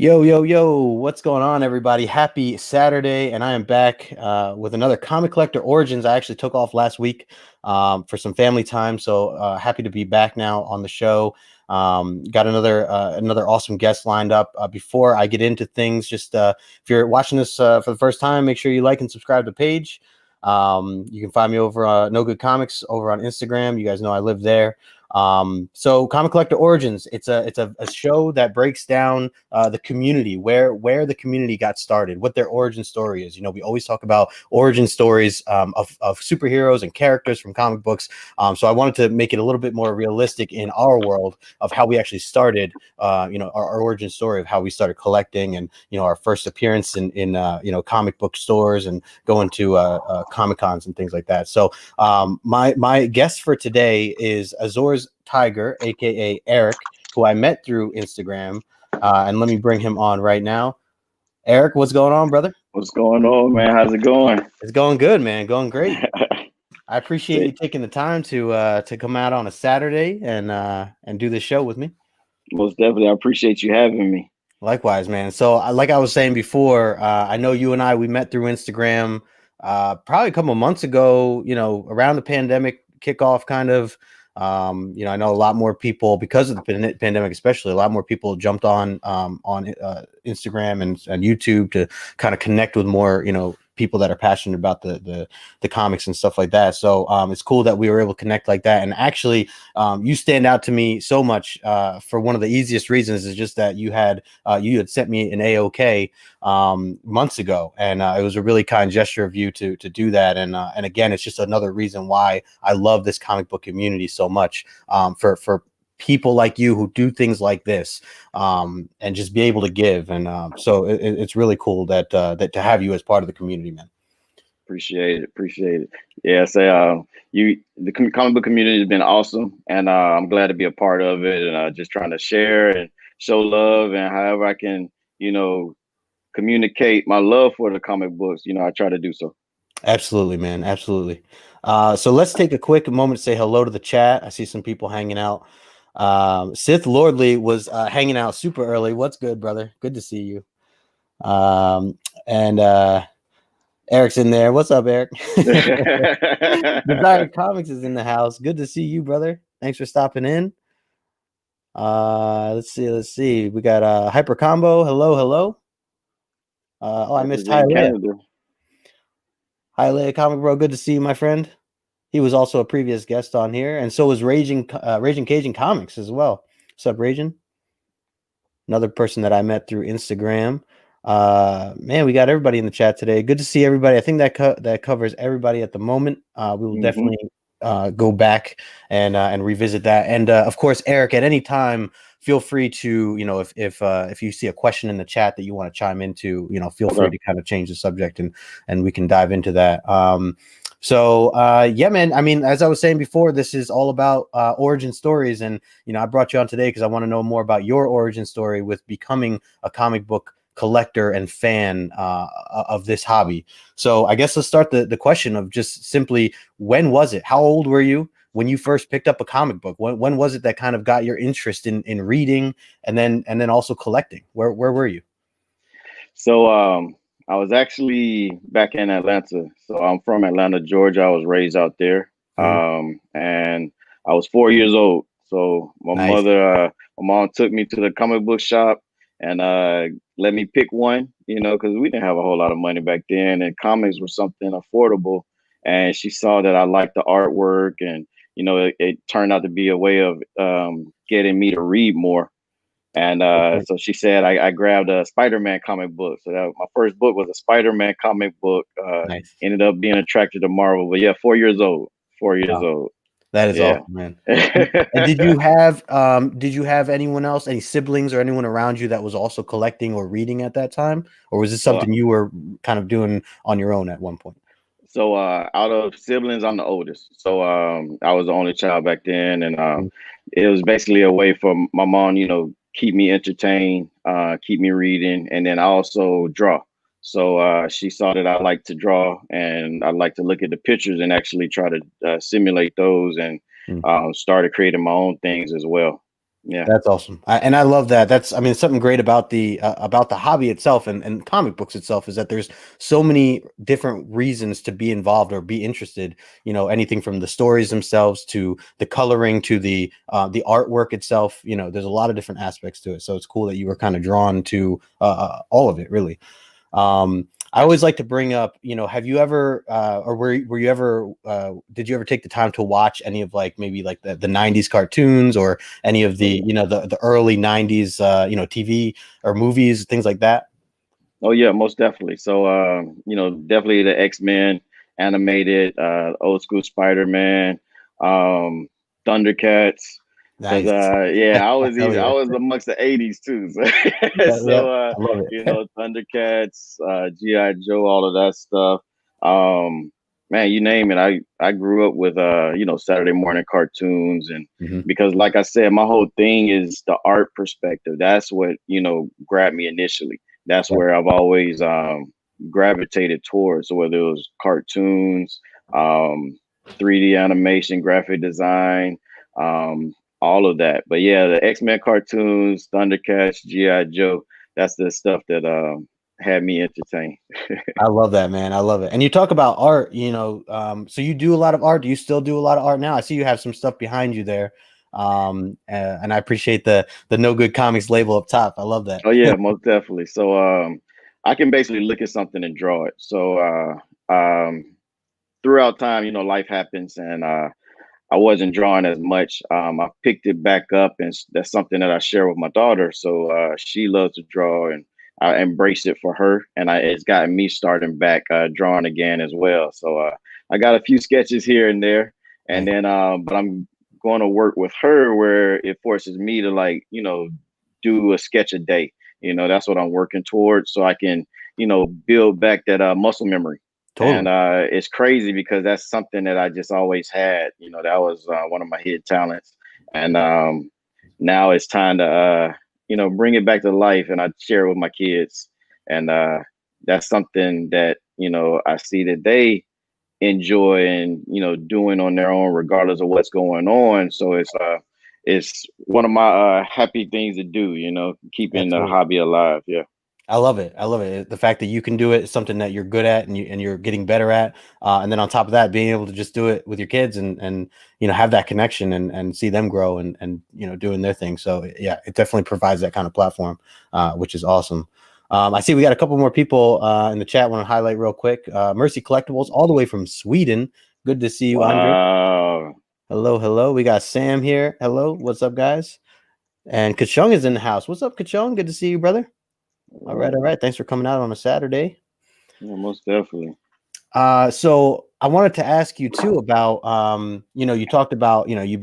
Yo, yo, yo, what's going on, everybody? Happy Saturday, and I am back with another Comic Collector Origins. I actually took off last week for some family time, so happy to be back now on the show. Got another awesome guest lined up. Before I get into things, just if you're watching this for the first time, make sure you like and subscribe to the page. You can find me over No Good Comics over on Instagram. You guys know I live there. So Comic Collector Origins, it's a show that breaks down the community, where the community got started, what their origin story is. You know, we always talk about origin stories of superheroes and characters from comic books. So I wanted to make it a little bit more realistic in our world of how we actually started, our origin story of how we started collecting and, our first appearance in comic book stores and going to Comic Cons and things like that. So my guest for today is AzoresTiger, aka Eric, who I met through Instagram. And let me bring him on right now. Eric, what's going on, brother? What's going on, man? How's it going? It's going good, man. Going great. I appreciate you taking the time to come out on a Saturday and do this show with me. Most definitely. I appreciate you having me. Likewise, man. So, like I was saying before, I know you and we met through Instagram probably a couple of months ago, around the pandemic kickoff kind of. I know a lot more people, because of the pandemic, especially a lot more people jumped on Instagram and YouTube to kind of connect with more, people that are passionate about the comics and stuff like that. So it's cool that we were able to connect like that. And actually, you stand out to me so much for one of the easiest reasons is just that you had sent me an AOK months ago, and it was a really kind gesture of you to do that. And again, it's just another reason why I love this comic book community so much, for people like you who do things like this, and just be able to give. And so it's really cool that to have you as part of the community, man. Appreciate it. Yeah, the comic book community has been awesome, and I'm glad to be a part of it, and just trying to share and show love, and however I can, communicate my love for the comic books, I try to do so. Absolutely, man. Absolutely. So let's take a quick moment to say hello to the chat. I see some people hanging out. Sith Lordly was hanging out super early. What's good, brother? Good to see you. And Eric's in there. What's up, Eric? Desired Comics is in the house. Good to see you, brother. Thanks for stopping in. Let's see. We got Hyper Combo. Hello. I missed Hialeah. Hialeah Comic Bro. Good to see you, my friend. He was also a previous guest on here, and so was Raging Cajun Comics as well. What's up, Raging? Another person that I met through Instagram. Man, we got everybody in the chat today. Good to see everybody. I think that covers everybody at the moment. We will definitely go back and revisit that. And of course, Eric, at any time, feel free to, if you see a question in the chat that you want to chime into, feel free to kind of change the subject and we can dive into that. So yeah, man, I mean, as I was saying before, this is all about origin stories. And, I brought you on today because I want to know more about your origin story with becoming a comic book collector and fan of this hobby. So I guess let's start the question of just simply, when was it? How old were you when you first picked up a comic book? When was it that kind of got your interest in reading and then also collecting? Where were you? So I was actually back in Atlanta. So I'm from Atlanta, Georgia. I was raised out there. And I was 4 years old. So my mom took me to the comic book shop and let me pick one, because we didn't have a whole lot of money back then, and comics were something affordable. And she saw that I liked the artwork, and it turned out to be a way of getting me to read more. And so she said I grabbed a Spider-Man comic book. So my first book was a Spider-Man comic book. Nice. Ended up being attracted to Marvel. But yeah, 4 years old. 4 years old. That is awesome, man. And did you have anyone else, any siblings or anyone around you that was also collecting or reading at that time? Or was this something you were kind of doing on your own at one point? So out of siblings, I'm the oldest. So I was the only child back then. And it was basically a way for my mom, keep me entertained, keep me reading. And then I also draw. So she saw that I like to draw, and I like to look at the pictures and actually try to simulate those, and started creating my own things as well. Yeah. That's awesome, and I love that. I mean, something great about the hobby itself and comic books itself is that there's so many different reasons to be involved or be interested. You know, anything from the stories themselves to the coloring to the artwork itself. You know, there's a lot of different aspects to it. So it's cool that you were kind of drawn to all of it, really. I always like to bring up, you know, have you ever, or were you ever, did you ever take the time to watch any of like maybe like the 90s cartoons or any of Oh the, yeah. you know, the early 90s, you know, TV or movies, things like that? Oh yeah, most definitely. So definitely the X-Men animated, old school Spider-Man, um, Thundercats. Cause Nice. yeah, Hell I yeah. was amongst the '80s too. So, Yeah, yeah. I love it. Thundercats, GI Joe, all of that stuff. Um, Man, you name it. I grew up with Saturday morning cartoons, and Hmm. because like I said, my whole thing is the art perspective. That's what grabbed me initially. That's Yeah. where I've always gravitated towards. So whether it was cartoons, um, 3D animation, graphic design, um, all of that. But yeah, the X-Men cartoons, Thundercats, GI Joe. That's the stuff that had me entertained. I love that, man. I love it. And you talk about art, you know, so you do a lot of art. Do you still do a lot of art now? I see you have some stuff behind you there. And I appreciate the No Good Comics label up top. I love that. Oh yeah, most definitely. So I can basically look at something and draw it. So throughout time, life happens, and I wasn't drawing as much. I picked it back up, and that's something that I share with my daughter. So she loves to draw, and I embrace it for her, and it's gotten me starting back drawing again as well. So I got a few sketches here and there, and Nice. then but I'm going to work with her where it forces me to do a sketch a day. That's what I'm working towards, so I can build back that muscle memory. And Totally. it's crazy because that's something that I just always had. That was one of my hidden talents. And now it's time to, bring it back to life, and I share it with my kids. And that's something that, I see that they enjoy and, doing on their own, regardless of what's going on. So it's one of my happy things to do, keeping the Absolutely. hobby alive. Yeah. I love it. I love it. The fact that you can do it is something that you're good at and you're getting better at. And then on top of that, being able to just do it with your kids and you know have that connection and see them grow and you know doing their thing. So yeah, it definitely provides that kind of platform, which is awesome. I see we got a couple more people in the chat. Want to highlight real quick. Mercy Collectibles, all the way from Sweden. Good to see you, Andre. Wow. Hello, hello. We got Sam here. Hello, what's up, guys? And Kachung is in the house. What's up, Kachung? Good to see you, brother. All right, all right. Thanks for coming out on a Saturday. Yeah, most definitely. So I wanted to ask you too about, you know, you talked about, you know, you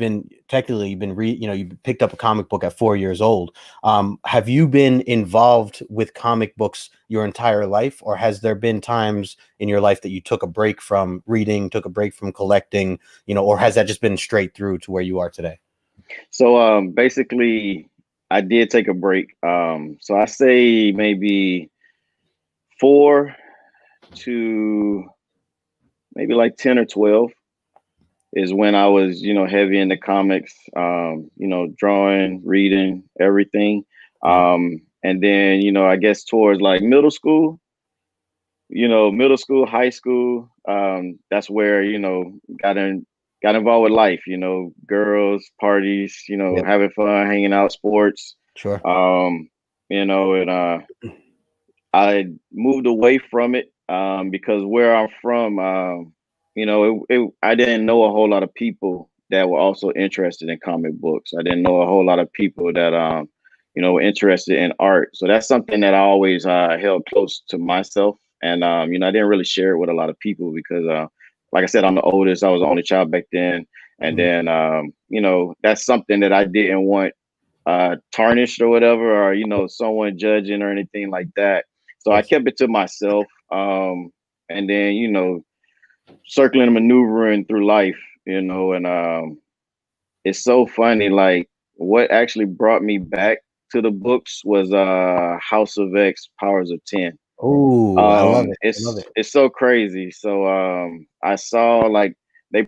picked up a comic book at 4 years old. Have you been involved with comic books your entire life, or has there been times in your life that you took a break from reading, took a break from collecting, you know, or has that just been straight through to where you are today? So basically I did take a break. So I say maybe 4 to maybe like 10 or 12 is when I was, heavy into comics, drawing, reading, everything. Yeah. And then, I guess towards like middle school, high school, that's where, got in got involved with life, girls, parties, Yep. having fun, hanging out, sports. Sure. And I moved away from it because where I'm from, I didn't know a whole lot of people that were also interested in comic books. I didn't know a whole lot of people that, were interested in art. So that's something that I always held close to myself. And, I didn't really share it with a lot of people because, like I said, I'm the oldest. I was the only child back then. And Mhm. then, that's something that I didn't want tarnished or whatever, or someone judging or anything like that. So I Yes. kept it to myself. And then circling and maneuvering through life, and it's so funny. Like what actually brought me back to the books was House of X, Powers of 10. Oh, I love it. I love It's it. it's so crazy. So I saw like they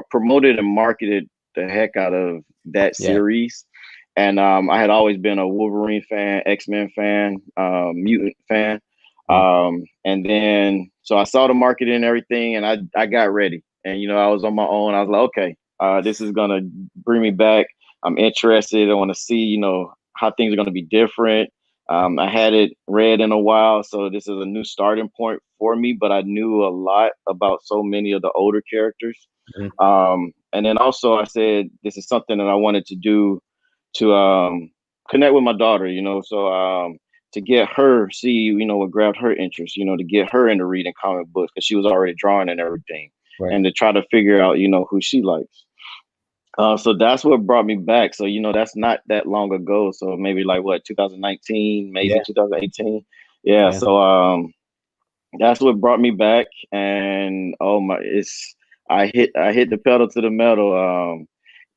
promoted and marketed the heck out of that Yeah. series, and I had always been a Wolverine fan, X-Men fan, mutant fan. Mm. And then so I saw the market and everything, and I got ready. And I was on my own. I was like, okay, this is gonna bring me back. I'm interested. I want to see, how things are gonna be different. I had it read in a while, so this is a new starting point for me. But I knew a lot about so many of the older characters. Mhm. And then also I said this is something that I wanted to do to connect with my daughter, so to get her see, what grabbed her interest, to get her into reading comic books because she was already drawing and everything, Right. and to try to figure out, who she likes. So that's what brought me back. So, that's not that long ago. So maybe like what, 2019, maybe Yeah. 2018. Yeah. Yeah. So that's what brought me back. And oh my, I hit the pedal to the metal.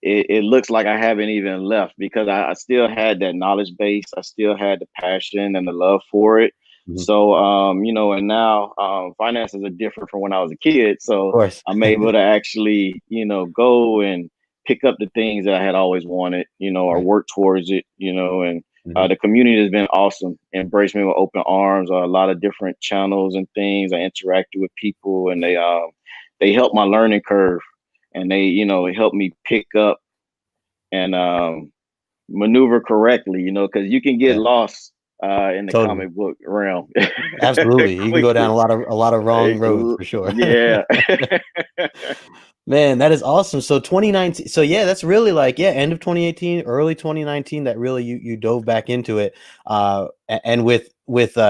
It looks like I haven't even left because I still had that knowledge base. I still had the passion and the love for it. Mhm. Of So, and now finances are different from when I was a kid. So course. I'm able to actually, go and pick up the things that I had always wanted, or Right. work towards it, and Mhm. the community has been awesome. Embraced me with open arms. A lot of different channels and things. I interacted with people, and they helped my learning curve, and they it helped me pick up and maneuver correctly. Because you can get Yeah. lost in the Totally. comic book realm Absolutely. You can go down quickly. a lot of wrong roads for sure. Yeah. Man, that is awesome. So 2019. So yeah, that's really like, yeah, end of 2018, early 2019 that really you dove back into it. And with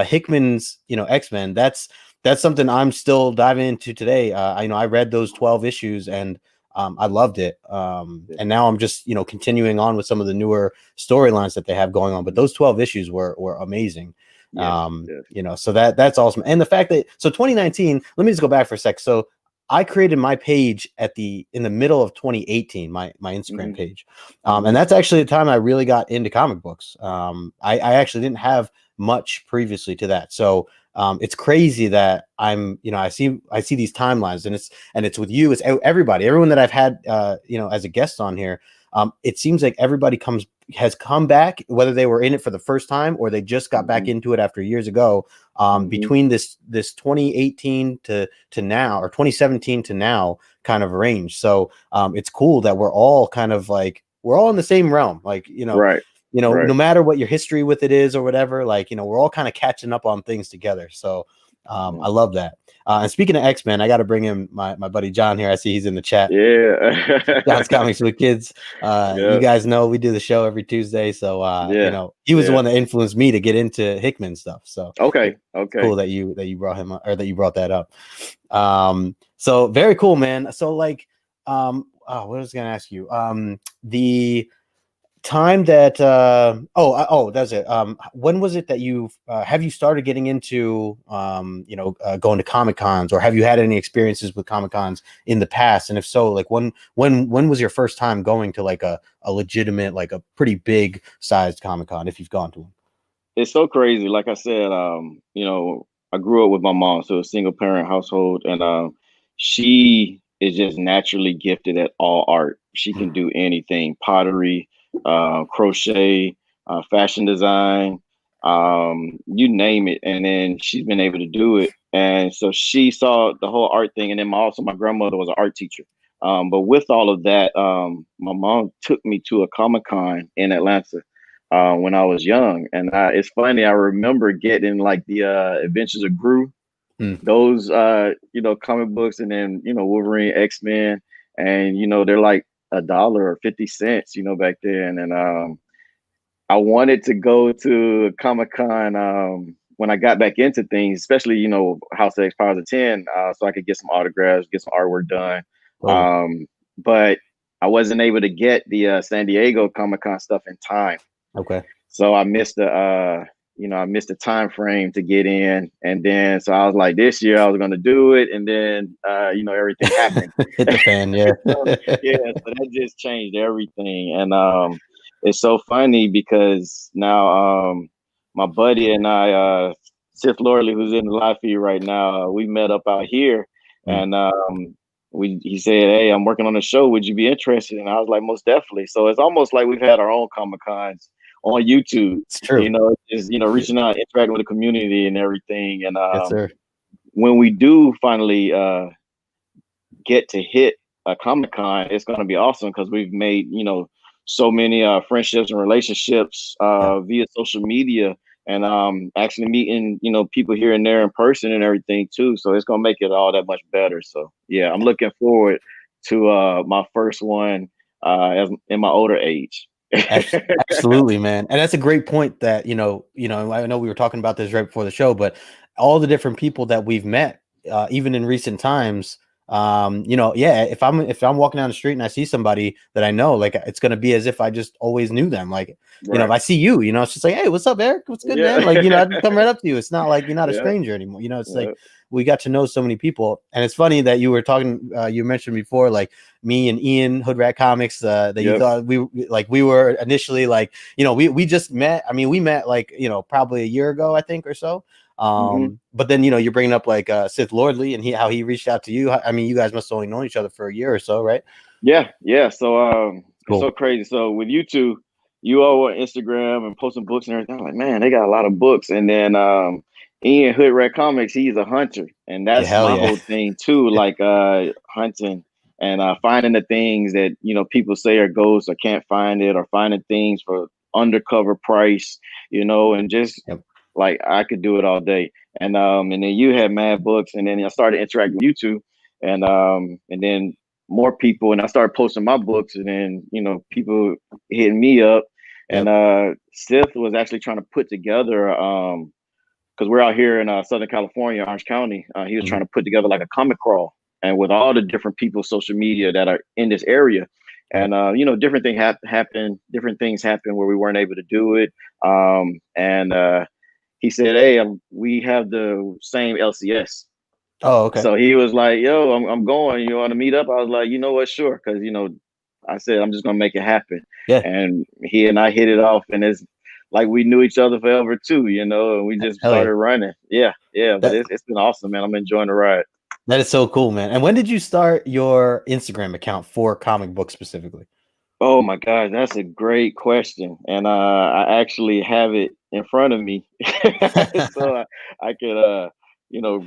Hickman's, X-Men, that's something I'm still diving into today. I read those 12 issues and I loved it. And now I'm just, continuing on with some of the newer storylines that they have going on, but those 12 issues were amazing. Yes, yes. So that's awesome. And the fact that, so 2019, let me just go back for a sec. So I created my page in the middle of 2018, my Instagram Hmm. page. Hmm. And that's actually the time I really got into comic books. I actually didn't have much previously to that. So it's crazy that I see these timelines, and it's with you, it's everyone that I've had, as a guest on here. It seems like everybody has come back, whether they were in it for the first time or they just got back Hmm. into it after years ago. Hmm. Between this 2018 to now, or 2017 to now, kind of range. So it's cool that we're all kind of like, we're all in the same realm. Like, Right, no right. matter what your history with it is or whatever, like, we're all kind of catching up on things together. So Yeah. I love that. And speaking of X-Men, I got to bring in my buddy John here. I see he's in the chat. Yeah. John's Comics with Kids. You Yep. guys know we do the show every Tuesday. So Yeah. he was the Yeah. one that influenced me to get into Hickman stuff. So Okay. it's Okay. cool that you brought him up, or that you brought that up. So very cool, man. So like, what was I gonna ask you? The time that that's it. When was it that you have you started getting into going to Comic Cons, or have you had any experiences with Comic Cons in the past? And if so, like when was your first time going to like a legitimate, like a pretty big sized Comic Con, if you've gone to one? It's so crazy. Like I said, I grew up with my mom, so a single parent household, and she is just naturally gifted at all art. She can do anything: pottery, crochet, fashion design, you name it. And then she's been able to do it. And so she saw the whole art thing. And then also my grandmother was an art teacher. But with all of that, my mom took me to a Comic Con in Atlanta when I was young. And it's funny, I remember getting like the Adventures of Gru, Mm. those comic books, and then Wolverine, X-Men, and they're like $1 or 50 cents, back then. And I wanted to go to Comic Con when I got back into things, especially House of X Powers of 10, so I could get some autographs, get some artwork done. Totally. But I wasn't able to get the San Diego Comic Con stuff in time, Okay. so I missed the time frame to get in. And then so I was like, this year I was going to do it, and then everything happened. Hit the fan, yeah. So, yeah, so that just changed everything. And it's so funny because now my buddy and I, Sith Lordley, who's in the live feed right now, we met up out here, Mm. and he said, "Hey, I'm working on a show. Would you be interested?" And I was like, "Most definitely." So it's almost like we've had our own Comic Cons on YouTube. It's true. Just reaching out, interacting with the community and everything. And Yes, sir. when we do finally get to hit a Comic Con, it's going to be awesome because we've made so many friendships and relationships Yeah. via social media, and actually meeting people here and there in person and everything too. So it's going to make it all that much better. So yeah, I'm looking forward to my first one as in my older age. Absolutely, man. And that's a great point that, I know we were talking about this right before the show, but all the different people that we've met, even in recent times, yeah, if I'm walking down the street and I see somebody that I know, like it's gonna be as if I just always knew them. Like, Right. if I see you, it's just like, hey, what's up, Eric? What's good, man? Like, I just come right up to you. It's not like you're not a Yeah. stranger anymore. It's Yeah. like we got to know so many people. And it's funny that you were talking, you mentioned before, like me and Ian, Hood Rat Comics, that you Yep. thought we were initially like, we just met. I mean, we met like, probably a year ago, I think, or so. But then you're bringing up like Sith Lordly and how he reached out to you. I mean, you guys must have only known each other for a year or so, right? Yeah. So it's Cool. so crazy. So with you two, you all on Instagram and posting books and everything. I'm like, man, they got a lot of books. And then Ian Hood Rat Comics, he's a hunter, and Yeah, that's hell my yeah. whole thing too. Like hunting and finding the things that people say are ghosts or can't find it, or finding things for undercover price, and just Yep. like I could do it all day. And then you had mad books, and then I started interacting with you two, and then more people, and I started posting my books, and then people hitting me up. And Yep. Sith was actually trying to put together because we're out here in Southern California, Orange County. He was trying to put together like a comic crawl, and with all the different people, social media that are in this area. Right. And different things happen. Different things happen where we weren't able to do it. And he said, "Hey, we have the same LCS." Oh, okay. So he was like, "Yo, I'm going. You want to meet up?" I was like, "You know what? Sure." Because I said I'm just gonna make it happen. Yeah. And he and I hit it off, and it's like we knew each other forever too, and we just Hell yeah. started running. Yeah. But That it's been awesome, man. I'm enjoying the ride. that is so cool, man. And when did you start your Instagram account for comic books specifically? Oh my God, that's a great question, and I actually have it in front of me, so I could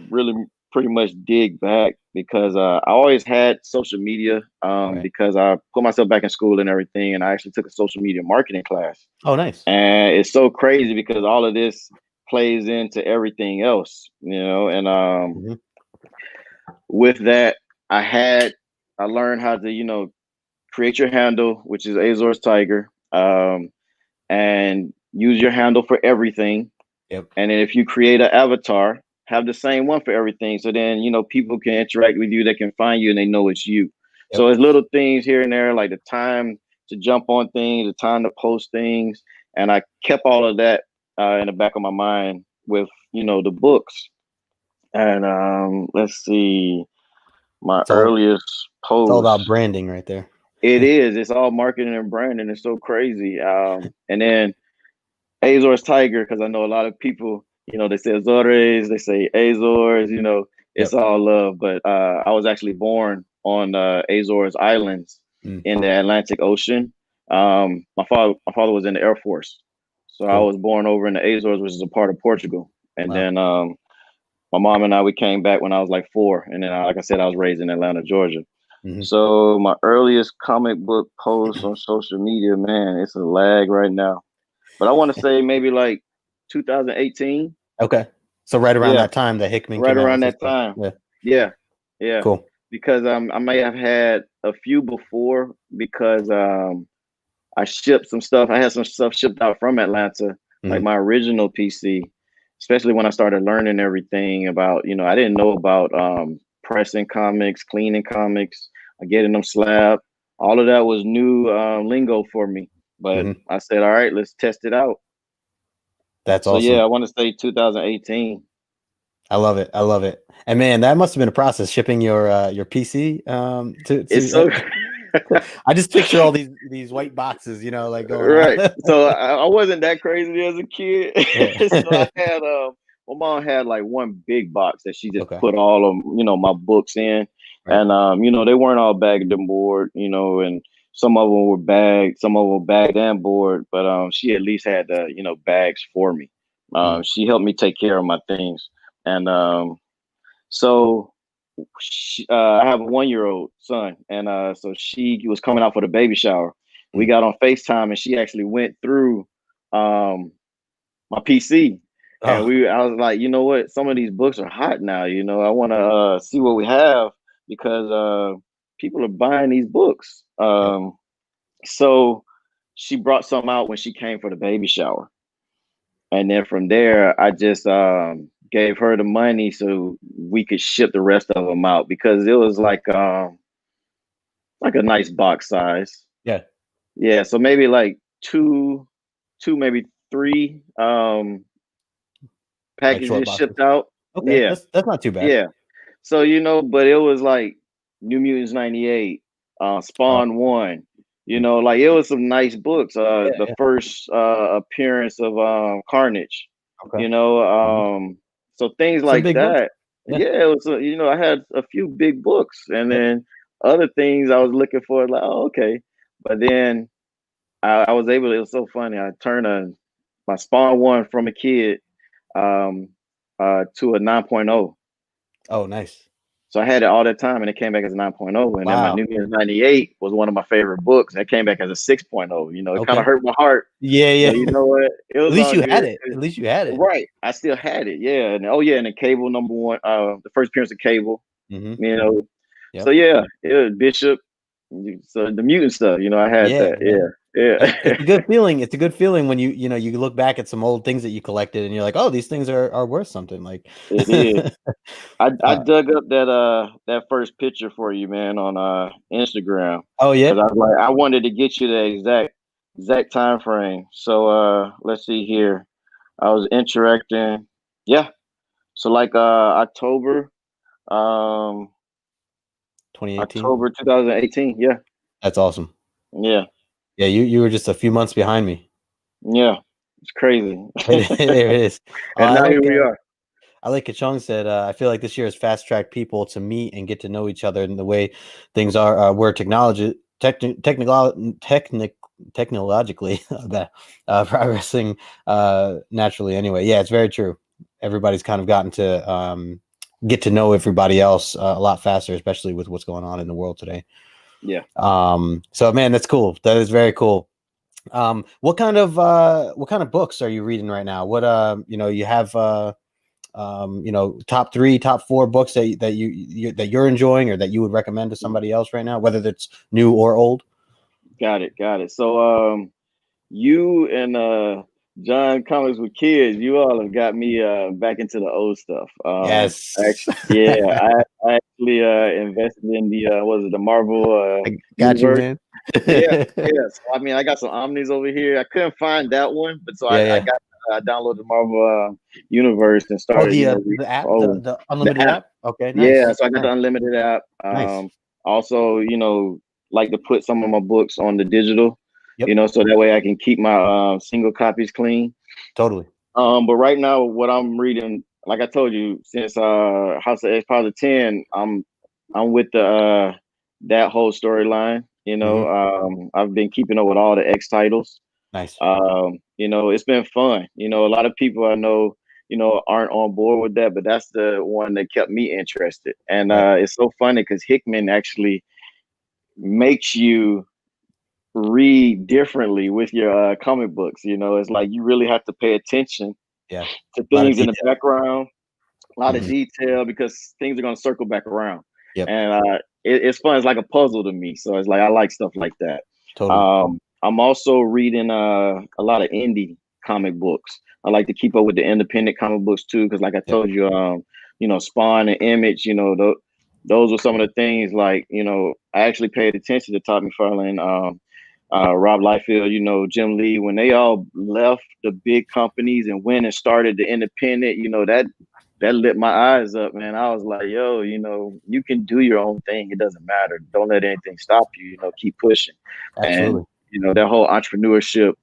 really pretty much dig back because I always had social media Right. because I put myself back in school and everything, and I actually took a social media marketing class, Oh, nice. and it's so crazy because all of this plays into everything else, and Mhm. with that, I learned how to create your handle, which is AzoresTiger, and use your handle for everything. Yep. And then if you create an avatar, have the same one for everything. So then people can interact with you, they can find you, and they know it's you. So Yep. it's little things here and there, like the time to jump on things, the time to post things, and I kept all of that in the back of my mind with the books. And let's see, my It's all earliest it's all about post. branding right there. It is. It's all marketing and branding. It's so crazy. And then AzoresTiger, because I know a lot of people, they say Azores, they say Azores, it's Yep. all love. But I was actually born on Azores Islands Mm, in the Atlantic Ocean. My father was in the Air Force. So I cool. was born over in the Azores, which is a part of Portugal. And Wow. then my mom and I, we came back when I was like 4. And then, like I said, I was raised in Atlanta, Georgia. Hmm. So my earliest comic book post on social media, man, it's a lag right now. But I want to say maybe like 2018. Okay. So right around Yeah, that time that Hickman right came out around with his that book. time. Yeah. Yeah, yeah. Cool. Because I may have had a few before because I shipped some stuff. I had some stuff shipped out from Atlanta, like Hmm. my original PC, especially when I started learning everything about, I didn't know about pressing comics, cleaning comics, getting them slab. All of that was new lingo for me. But Hmm. I said, all right, let's test it out. That's So yeah, awesome. I want to say 2018. I love it. I love it. And man, that must have been a process shipping your PC It's to so I just picture all these white boxes, like going out. right. So I wasn't that crazy as a kid. So Yeah. I had my mom had like one big box that she just Okay. put all of my books in. Right. And they weren't all bagged and board, and some of them were bagged, some of them were bagged and board, but she at least had the, bags for me. Mm. She helped me take care of my things. And so I have a 1-year-old son, and so she was coming out for the baby shower. We Mm. got on FaceTime, and she actually went through my PC, and Oh, I was like, you know what? Some of these books are hot now. I want to see what we have because people are buying these books. yep. So she brought some out when she came for the baby shower, and then from there, I just gave her the money so we could ship the rest of them out because it was like a nice box size. Yeah. Yeah, so maybe like two, maybe three Like short packages boxes. shipped out. Okay, Yeah, that's not too bad. yeah. So but it was like New Mutants '98, Oh, Spawn One. mm. Like it was some nice books. Yeah, The yeah. first appearance of Carnage. Okay. You know, Mhm. so things Some like big books. that. Yeah. Yeah, it was. I had a few big books, and Yep. then other things I was looking for. Like, oh, okay, but then I was able. It was so funny. I turned my Spawn One from a kid um, to a 9.0. Oh, nice. So I had it all that time and it came back as a 9.0. And then my Wow. New Year's 98 was one of my favorite books. And it came back as a 6.0. It kind of Okay. hurt my heart. Yeah, But yeah. you know what? It At was least all you had good. it. At least you had it. Right. I still had it. Yeah. And oh yeah, and the Cable number one, the first appearance of Cable, Hmm. you know. So Yep. yeah, it was Bishop. So the mutant stuff, I had Yeah, that. man. Yeah. It's a Yeah. good feeling. It's a good feeling when you look back at some old things that you collected and you're like, oh, these things are worth something. Like, It is. I uh, dug up that first picture for you, man, on Instagram oh yeah, because I was like I wanted to get you the exact time frame. So let's see here. I was interacting. Yeah. So like um 2018. October 2018. Yeah. That's awesome. Yeah. Yeah, you were just a few months behind me. Yeah. It's crazy. There it is. And now here we are. I like Kachong said, I feel like this year has fast tracked people to meet and get to know each other in the way things are where technologically progressing naturally anyway. Yeah, it's very true. Everybody's kind of gotten to get to know everybody else a lot faster, especially with what's going on in the world today. Yeah. So man, that's cool. That is very cool. What kind of books are you reading right now? What you have top 3, top 4 books that you're enjoying or that you would recommend to somebody else right now, whether that's new or old? Got it. So you and John Comics with Kids, you all have got me back into the old stuff. Yes. Yeah, I actually invested in the was it the Marvel I got you, universe? man. Yeah, Yeah, yeah. So I mean, I got some Omnis over here. I couldn't find that one, but so yeah. I downloaded the Marvel universe and Oh, started, the app, oh, the the unlimited app. app. Okay, Yeah, nice, so I got nice, the unlimited app. nice. Also, like to put some of my books on the digital, Yep, so that way I can keep my single copies clean. totally. But right now, what I'm reading, like I told you, since House of X Part of 10, I'm with the that whole storyline. Hmm. I've been keeping up with all the X titles. Nice. It's been fun. A lot of people I know, aren't on board with that, but that's the one that kept me interested. And Right. it's so funny because Hickman actually makes you read differently with your comic books. It's like you really have to pay attention Yeah. to A lot of things in the detail. background, a lot of Hmm. detail because things are going to circle back around. Yep. And it's fun. It's like a puzzle to me. So it's like I like stuff like that. Totally. I'm also reading a lot of indie comic books. I like to keep up with the independent comic books too, because like I Yep. told you, Spawn and Image, those were some of the things like, I actually paid attention to Todd McFarlane, Rob Liefeld, Jim Lee, when they all left the big companies and went and started the independent, that lit my eyes up, man. I was like, yo, you can do your own thing. It doesn't matter. Don't let anything stop you, keep pushing. And, Absolutely. that whole entrepreneurship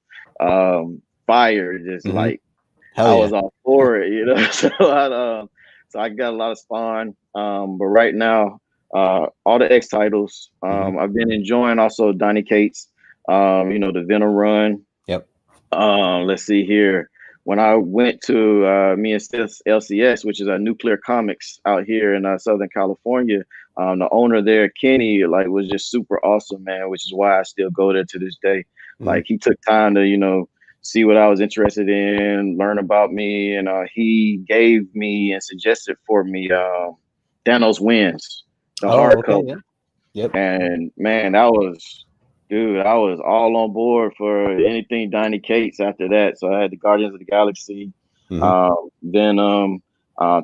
fire, just Hmm. like, Hell I yeah. was all for it, so I got a lot of Spawn. But right now, all the X titles. Hmm. I've been enjoying also Donny Cates, the Venom run. Yep. Let's see here. When I went to me and Steph's LCS, which is a Nuclear Comics out here in Southern California, the owner there, Kenny, like was just super awesome, man. Which is why I still go there to this day. Hmm. Like he took time to, see what I was interested in, learn about me, and he gave me and suggested for me Thanos Wins, the Oh, okay. hardcover. Yeah. Yep. And man, that was, dude, I was all on board for anything Donny Cates after that. So I had the Guardians of the Galaxy, Hmm. Venom,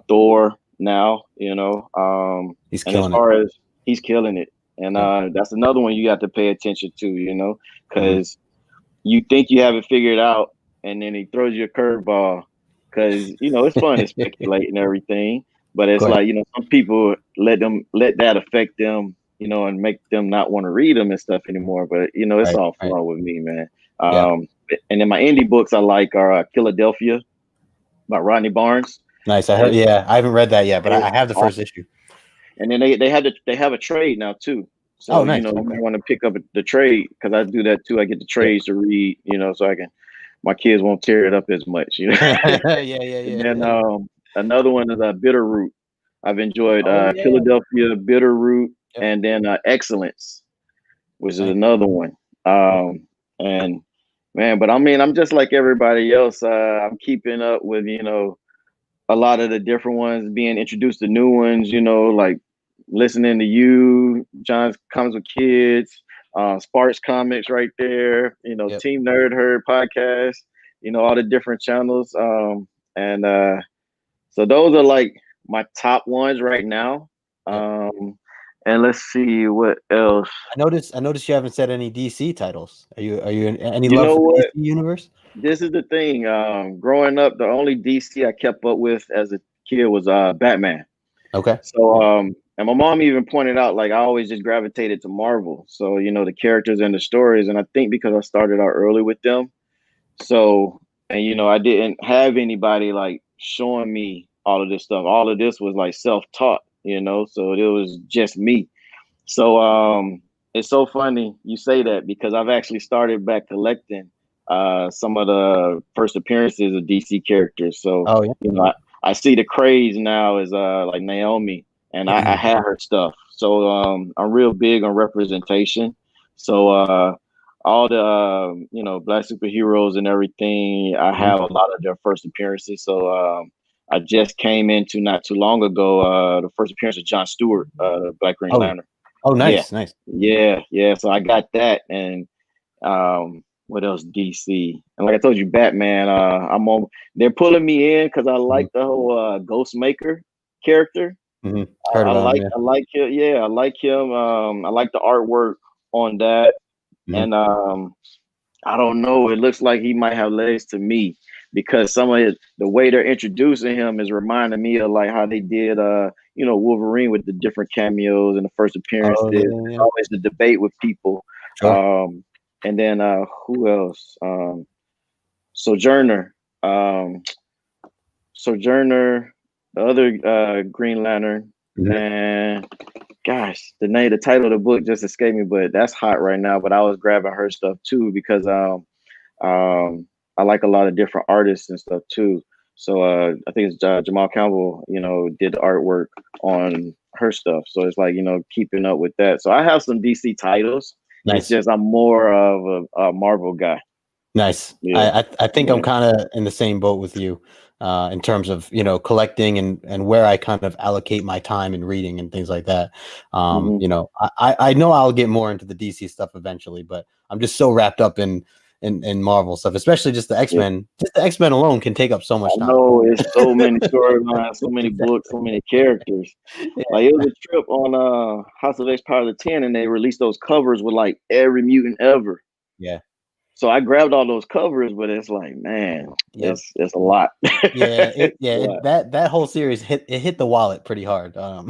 Thor now, He's and as killing it. far as he's killing it. And Yep. that's another one you got to pay attention to, Hmm. because you think you have it figured out, and then he throws you a curveball. Because it's fun to speculate and everything, but Go it's ahead. like some people let that affect them, and make them not want to read them and stuff anymore. But it's Right. all Right. fun with me, man. Yeah. And then my indie books I like are Philadelphia by Rodney Barnes. Nice. I heard. It's, Yeah. I haven't read that yet, but I it's have the first awesome. issue. And then they have a trade now too. Oh, So nice. you Okay. want to pick up the trade, because I do that too. I get the Yep. trades to read, so I can my kids won't tear it up as much, Yeah. Yeah. And Yeah. then another one is Bitterroot. I've enjoyed Oh, yeah. Philadelphia, Bitterroot, Yep. and then Excellence, which is Nice. another one. And man, but I mean, I'm just like everybody else. I'm keeping up with a lot of the different ones, being introduced to new ones. Like listening to you, John's Comics with Kids, Sparks Comics right there. Yep. Team Nerd Herd podcast. All the different channels. And So those are like my top ones right now. Yep. And let's see what else. I noticed you haven't said any DC titles. Are you in any You love know for the what? DC universe? This is the thing. Growing up, the only DC I kept up with as a kid was Batman. Okay. So, and my mom even pointed out, like, I always just gravitated to Marvel. So, the characters and the stories. And I think because I started out early with them. So, and, I didn't have anybody like showing me all of this stuff. All of this was like self taught, so it was just me. So, it's so funny you say that, because I've actually started back collecting some of the first appearances of DC characters. So, Oh, yeah. I see the craze now is like Naomi, and I Mhm. had her stuff. So I'm real big on representation. So all the Black superheroes and everything, I Mhm. have a lot of their first appearances. So I just came into not too long ago the first appearance of John Stewart, Black Green Oh. Lantern. Oh, Yeah, nice. Nice. yeah. So I got that, and what else? DC, and like I told you, Batman. I'm on. They're pulling me in because I Mhm. like the whole Ghost Maker character. Mhm. I, Heard I about him. like Yeah. I like him. Yeah, I like him. I like the artwork on that, Mhm. and I don't know. It looks like he might have legs to me, because some of the way they're introducing him is reminding me of like how they did Wolverine with the different cameos and the first appearances. Oh, yeah. There's Yeah. always the debate with people. Sure. And then who else? Sojourner. Um, Sojourner, the other Green Lantern, Mhm. and gosh, the title of the book just escaped me, but that's hot right now. But I was grabbing her stuff too, because I like a lot of different artists and stuff too. So I think it's Jamal Campbell, did the artwork on her stuff. So it's like, keeping up with that. So I have some DC titles. It's Nice. just I'm more of a Marvel guy. Nice. Yeah, I think I'm yeah. kind of in the same boat with you, in terms of collecting and where I kind of allocate my time in reading and things like that. Hmm. I know I'll get more into the DC stuff eventually, but I'm just so wrapped up in Marvel stuff, especially just the Yeah. X-Men. Just the X-Men alone can take up so I much time. know it's so many storylines, so many books, Exactly. so many characters. Yeah. Like it was a trip on House of X Power of the 10, and they released those covers with like every mutant ever. Yeah. So I grabbed all those covers, but it's like, man, Yep. it's a lot. Yeah, It's a lot. that whole series hit the wallet pretty hard. Yeah,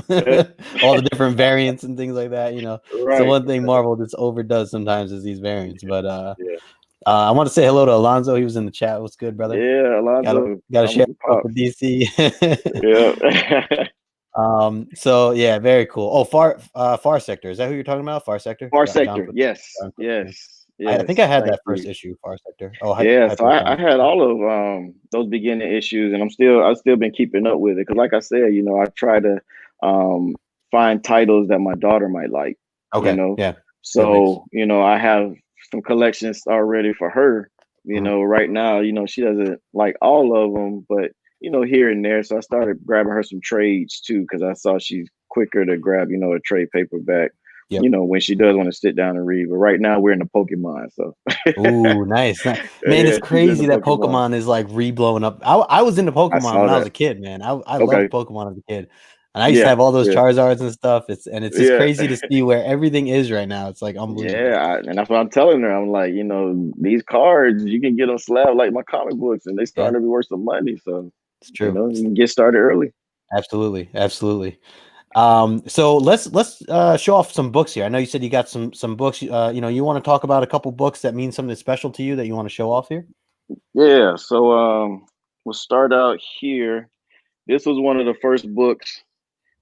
All the different variants and things like that. It's the right. one thing Marvel just overdoes sometimes is these variants. But Yeah. I want to say hello to Alonzo. He was in the chat. What's good, brother? Yeah, Gotta Alonzo, gotta share Comics with love for Pops. DC. Yeah. So yeah, very cool. Oh, Far Sector. Is that who you're talking about? Far Sector? Far John Sector, Put. yes, John Put- yes, I think I yes. had Thank that first you. issue, Far Sector. Oh, Yeah, so I Hypercomic. had all of those beginning issues, and I've still been keeping up with it because, like I said, I try to um find titles that my daughter might like, you Okay, know. yeah, good mix. So I have some collections already for her. Mhm. Right now, she doesn't like all of them, but here and there. So I started grabbing her some trades too because I saw she's quicker to grab, a trade paperback. Yep. When she does want to sit down and read. But right now we're in the Pokemon, so Ooh, nice. Man, it's yeah, she's in the crazy that Pokemon. Pokemon is like re-blowing up. I was into I Pokemon saw when I was that. a kid, man. I loved Okay. Pokemon as a kid. And I used to Yeah. have all those Yeah. Charizards and stuff. It's just Yeah. crazy to see where everything is right now. It's like unbelievable. And that's what I'm telling her. I'm like, these cards, you can get them slabbed like my comic books, and they Yeah, starting to be worth some money. So, it's true. you can get started early. Absolutely. Absolutely. So let's show off some books here. I know you said you got some books. You want to talk about a couple books that mean something special to you that you want to show off here? Yeah. So, we'll start out here. This was one of the first books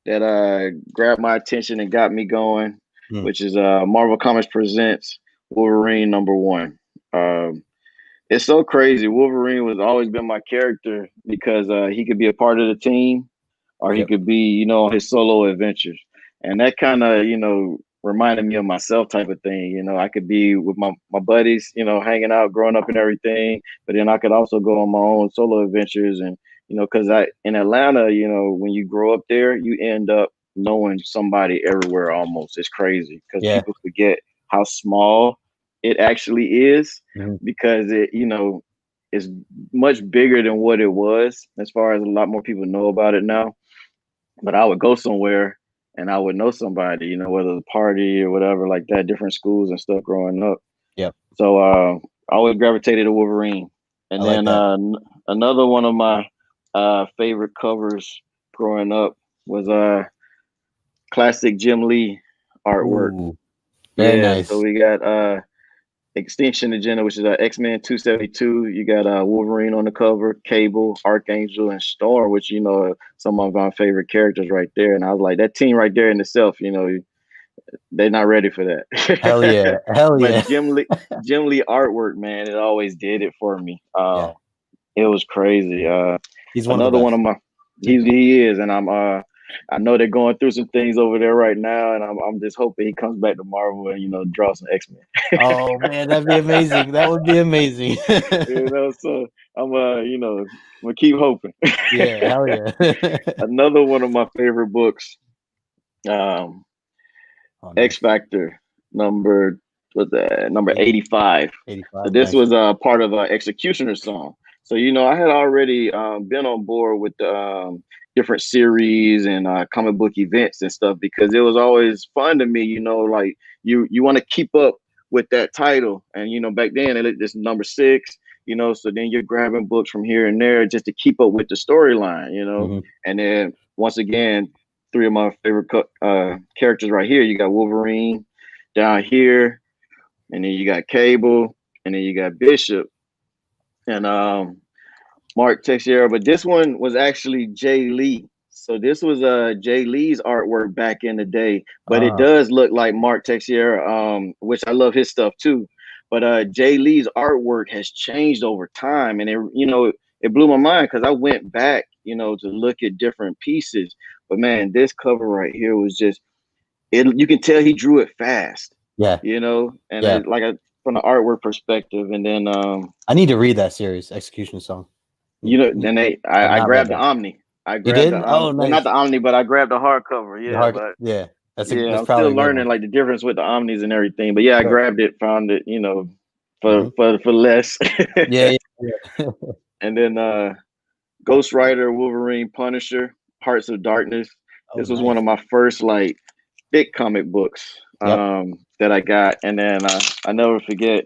that grabbed my attention and got me going, Mm, which is Marvel Comics Presents Wolverine #1. Um, it's so crazy. Wolverine was always been my character because he could be a part of the team or he yep. could be, on his solo adventures. And that kind of, reminded me of myself type of thing. I could be with my buddies, hanging out, growing up and everything, but then I could also go on my own solo adventures. And, because in Atlanta, when you grow up there, you end up knowing somebody everywhere almost. It's crazy because Yeah. people forget how small it actually is Mhm. because is much bigger than what it was as far as a lot more people know about it now. But I would go somewhere and I would know somebody, whether it's a party or whatever like that, different schools and stuff growing up. Yep. So I always gravitated to Wolverine. I And like then that. another one of my favorite covers growing up was classic Jim Lee artwork. Ooh, very Yeah, so nice. we got Extinction Agenda, which is X-Men 272. You got Wolverine on the cover, Cable, Archangel, and Storm, which are some of my favorite characters right there. And I was like, that team right there in itself, they're not ready for Hell that. yeah. Hell But yeah. Jim Lee artwork, man, it always did it for me. Yeah. It was crazy. He's one of the Another one best. of my Yeah. he is, and I know they're going through some things over there right now, and I'm just hoping he comes back to Marvel and draw some X-Men. Oh man, that'd be amazing. That would be amazing. So I'm I'm gonna keep hoping. Yeah, hell yeah. Another one of my favorite books, um, Oh, X nice. Factor number was that number 80, 85. So 85. this Nice. was part of Executioner's Song. So I had already been on board with the different series and comic book events and stuff because it was always fun to me. Like you want to keep up with that title, and back then this number 6. So then you're grabbing books from here and there just to keep up with the storyline. Hmm. And then once again, three of my favorite characters right here. You got Wolverine down here, and then you got Cable, and then you got Bishop, and Mark Teixeira. But this one was actually Jay Lee. So this was Jay Lee's artwork back in the day, but it Ah, does look like Mark Teixeira, which I love his stuff too. But Jay Lee's artwork has changed over time, and it blew my mind because I went back, to look at different pieces. But man, this cover right here was just it. You can tell he drew it fast, yeah, and yeah. from the artwork perspective, and then I need to read that series, Execution Song. then I've I not read grabbed the that. Omni. I You grabbed the did? Oh, well, not nice. the Omni, but I grabbed the hardcover. The Yeah, hard, but yeah. yeah, That's I'm still probably a good learning one. like the difference with the Omnis and everything. But yeah, I Sure. grabbed it, found it, Hmm. for less. Yeah, yeah, yeah. And then Ghost Rider, Wolverine, Punisher, Hearts of Darkness. Oh, This was one nice. of my first like thick comic books Yep. that I got, and then I never forget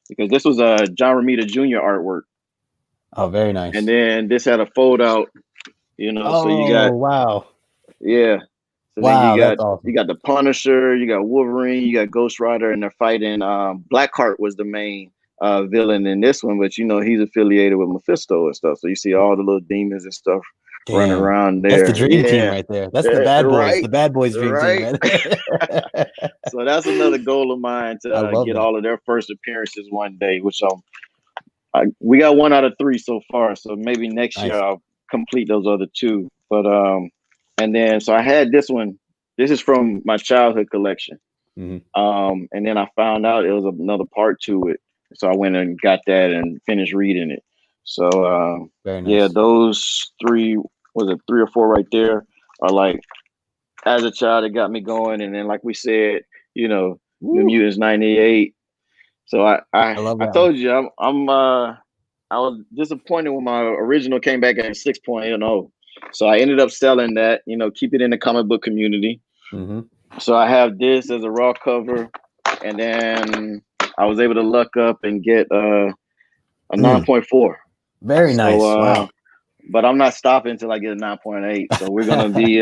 because this was a John Romita Jr. artwork, Oh, very and nice. then this had a fold out, so you Oh, got wow. yeah. So then Wow, that's awesome. you got the Punisher, you got Wolverine, you got Ghost Rider, and they're fighting. Blackheart was the main villain in this one, but he's affiliated with Mephisto and stuff. So you see all the little demons and stuff running Damn. around That's the there. dream team Yeah. right there. That's the bad boys. Right. The bad boys dream team, Right. man. So that's another goal of mine to I love get that. all of their first appearances one day, which we got 1 out of 3 so far. So maybe next year Nice. I'll complete those other 2. But and then so I had this one. This is from my childhood collection. Mm-hmm. And then I found out it was another part to it. So I went and got that and finished reading it. So Very yeah, nice. those 3, was it 3 or 4 right there, are like, as a child, it got me going. And then, like we said, New Woo. Mutants '98. So I love I that one. told you I was disappointed when my original came back at 6.0. So I ended up selling that, keep it in the comic book community. Mm-hmm. So I have this as a raw cover, and then I was able to luck up and get a 9.4. Very So nice. Wow. but I'm not stopping until I get a 9.8. So we're gonna be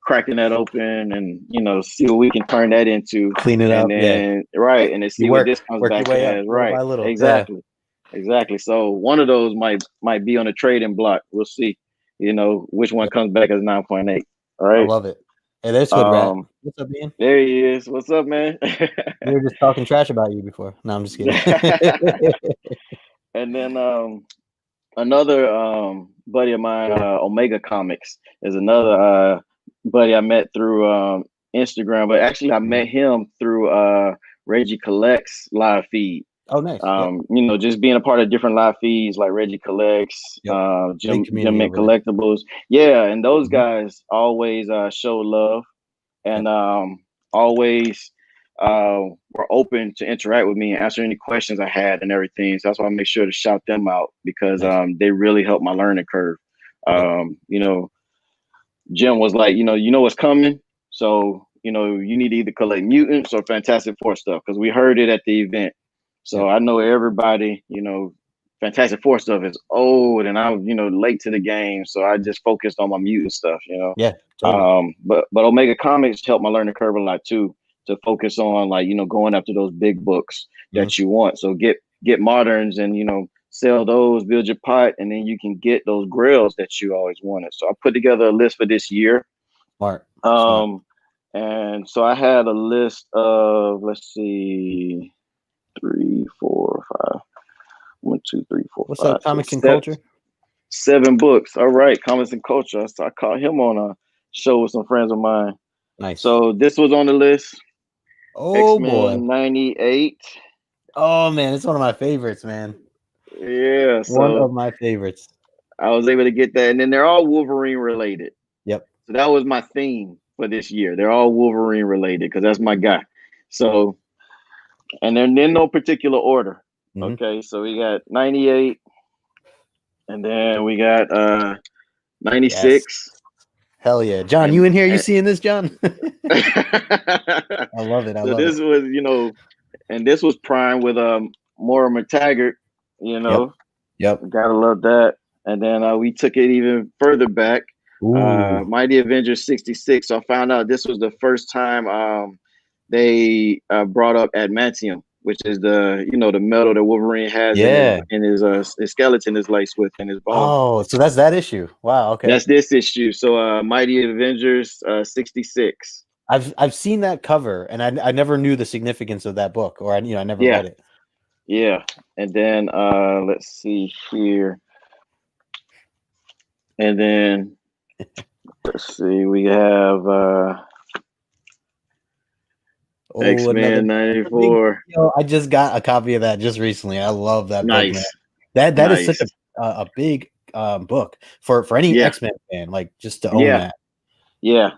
cracking that open and see what we can turn that into. Clean it And up. Yeah. then and then You see what this comes work your back way up as. little Right. by little. Yeah. Exactly. So one of those might be on a trading block. We'll see. Which one comes back as 9.8. All I right. love it. Hey, there's Hood Rat. What's up, Ian? There he is. What's up, man? We were just talking trash about you before. No, I'm just kidding. And then another buddy of mine, Omega Comics, is another buddy I met through Instagram, but actually I met him through Reggie Collects live feed. Oh, nice. Yep. Just being a part of different live feeds like Reggie Collects, Yep. Jim Big community Mint over there. Collectibles. Yeah, and those Mhm. guys always show love and Yep. always were open to interact with me and answer any questions I had and everything. So that's why I make sure to shout them out because Nice. they really helped my learning curve. Yep. Jim was like, you know what's coming. So, you need to either collect mutants or Fantastic Four stuff because we heard it at the event. So Yep. I know everybody, Fantastic Four stuff is old and I'm, late to the game. So I just focused on my mutant stuff. Yeah. Totally. But Omega Comics helped my learning curve a lot too, to focus on like, going after those big books that you want. So get moderns and, sell those, build your pot, and then you can get those grails that you always wanted. So I put together a list for this year. Smart. And so I had a list of, let's see, 3, 4, 5. 1, 2, 3, 4, What's 5, up, Comics 6, and 7, Culture? 7 books. All right, Comics and Culture. So I caught him on a show with some friends of mine. Nice. So this was on the list. Oh boy. X-Men '98. Oh man, it's one of my favorites, man. Yeah. So one of my favorites. I was able to get that. And then they're all Wolverine related. Yep. So that was my theme for this year. They're all Wolverine related because that's my guy. So, and they're in no particular order. Mm-hmm. Okay. So we got 98. And then we got 96. Yes. Hell yeah. John, you in here? You seeing this, John? I love it. So this was, and this was prime with Moira McTaggart, Yep. Gotta love that. And then we took it even further back. Mighty Avengers 66. So I found out this was the first time they brought up adamantium, which is the the metal that Wolverine has in his skeleton is laced with in his bone. Oh, so that's that issue. Wow. Okay. That's this issue. So Mighty Avengers 66. I've seen that cover and I never knew the significance of that book, or I never read it. Yeah. And then let's see here. And then let's see, we have X-Men 94. I just got a copy of that just recently. I love that book, man. That is such a big book for any X-Men fan, like just to own that. Yeah.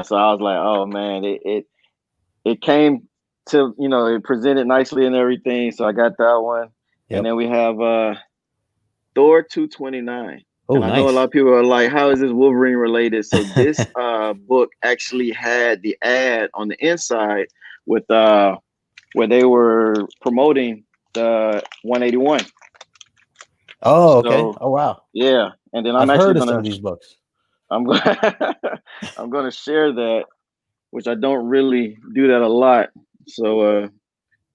So I was like, oh man, it came to it presented nicely and everything. So I got that one. Yep. And then we have Thor 229. Oh, and I know a lot of people are like, how is this Wolverine related? So this book actually had the ad on the inside with where they were promoting the 181. Oh, okay. Oh, wow. Yeah. And then I've heard of some of these books. I'm gonna share that, which I don't really do that a lot. So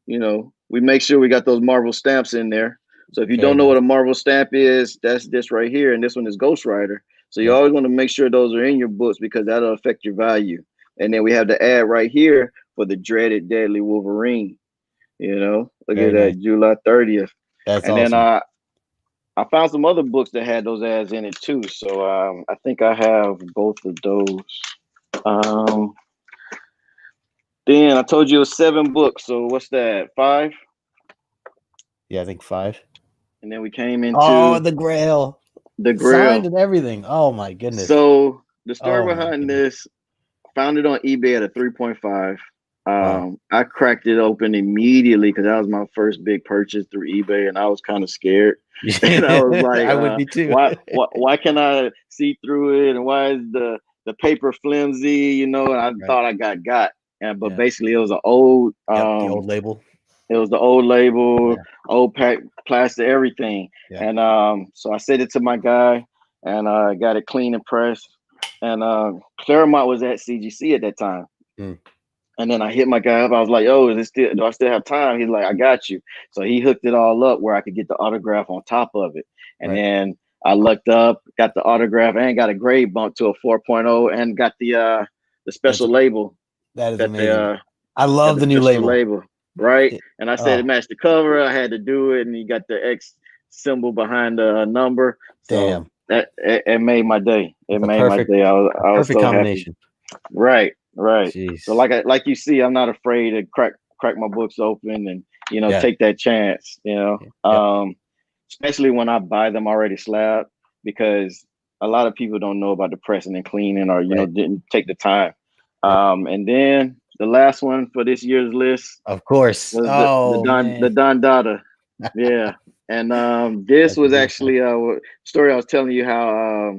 we make sure we got those Marvel stamps in there. So if you Very don't know nice. what a Marvel stamp is, that's this right here, and this one is Ghost Rider. So you Yep. always want to make sure those are in your books because that'll affect your value. And then we have the ad right here for the dreaded Deadly Wolverine. Look at Very nice. that, July 30th. That's And then awesome. I found some other books that had those ads in it too. So I think I have both of those. Um, then I told you it was 7 books. So what's that? 5? Yeah, I think 5. And then we came Oh, into the Grail. the Signed Grail. and everything. Oh my goodness. So the story Oh my behind goodness. this, found it on eBay at a 3.5. Wow. I cracked it open immediately because that was my first big purchase through eBay, and I was kind of scared. And I was like, I would be too. why can I see through it, and why is the paper flimsy? And I Right. thought I got, but Yeah. basically it was an old Yep. The old label. it was the old label, Yeah. old pack, plastic, everything. Yeah. And so I sent it to my guy, and got it clean and pressed. And Claremont was at CGC at that time. Mm. And then I hit my guy up. I was like, "Yo, do I still have time?" He's like, "I got you." So he hooked it all up where I could get the autograph on top of it. And Right. then I looked up, got the autograph, and got a grade bump to a 4.0, and got the That's special label that is that they amazing. I got love the the new special label. label, right? It- And I said it oh, matched the cover. I had to do it, and you got the X symbol behind the number. So damn. it made my day. It It's a made my perfect day. a I was perfect so happy. combination. Right, right. So Jeez. like you see, I'm not afraid to crack my books open and Yeah. take that chance. Yep. Especially when I buy them already slabbed, because a lot of people don't know about the pressing and cleaning, or Right. didn't take the time. Yep. And then the last one for this year's list Of course. was Oh the man. Don Dada. Yeah. And this That's a was beautiful. actually a story I was telling you how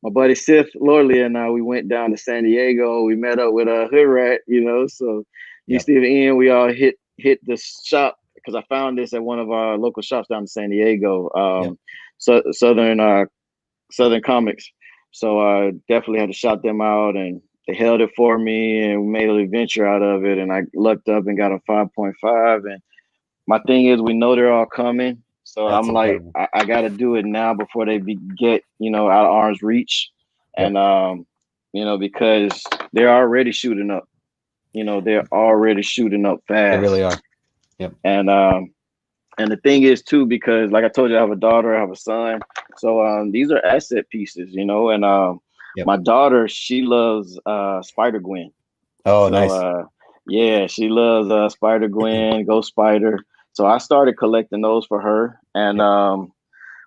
my buddy Sith Lorley and I, we went down to San Diego. We met up with a Hood Rat, so me, Yep. Steve, and Ian, we all hit the shop because I found this at one of our local shops down in San Diego, Yep. so Southern Comics. So I definitely had to shout them out, and they held it for me, and we made an adventure out of it. And I lucked up and got a 5.5. And my thing is, we know they're all coming, so That's I'm like, incredible. I got to do it now before they get out of arm's reach. Yep. And because they're already shooting up. They're already shooting up They fast. really are. Yep. And the thing is too, because like I told you, I have a daughter, I have a son. So these are asset pieces, and Yep. my daughter, she loves Spider Gwen. Oh, So nice. yeah, she loves Spider Gwen, Ghost Spider. So I started collecting those for her. And Yep.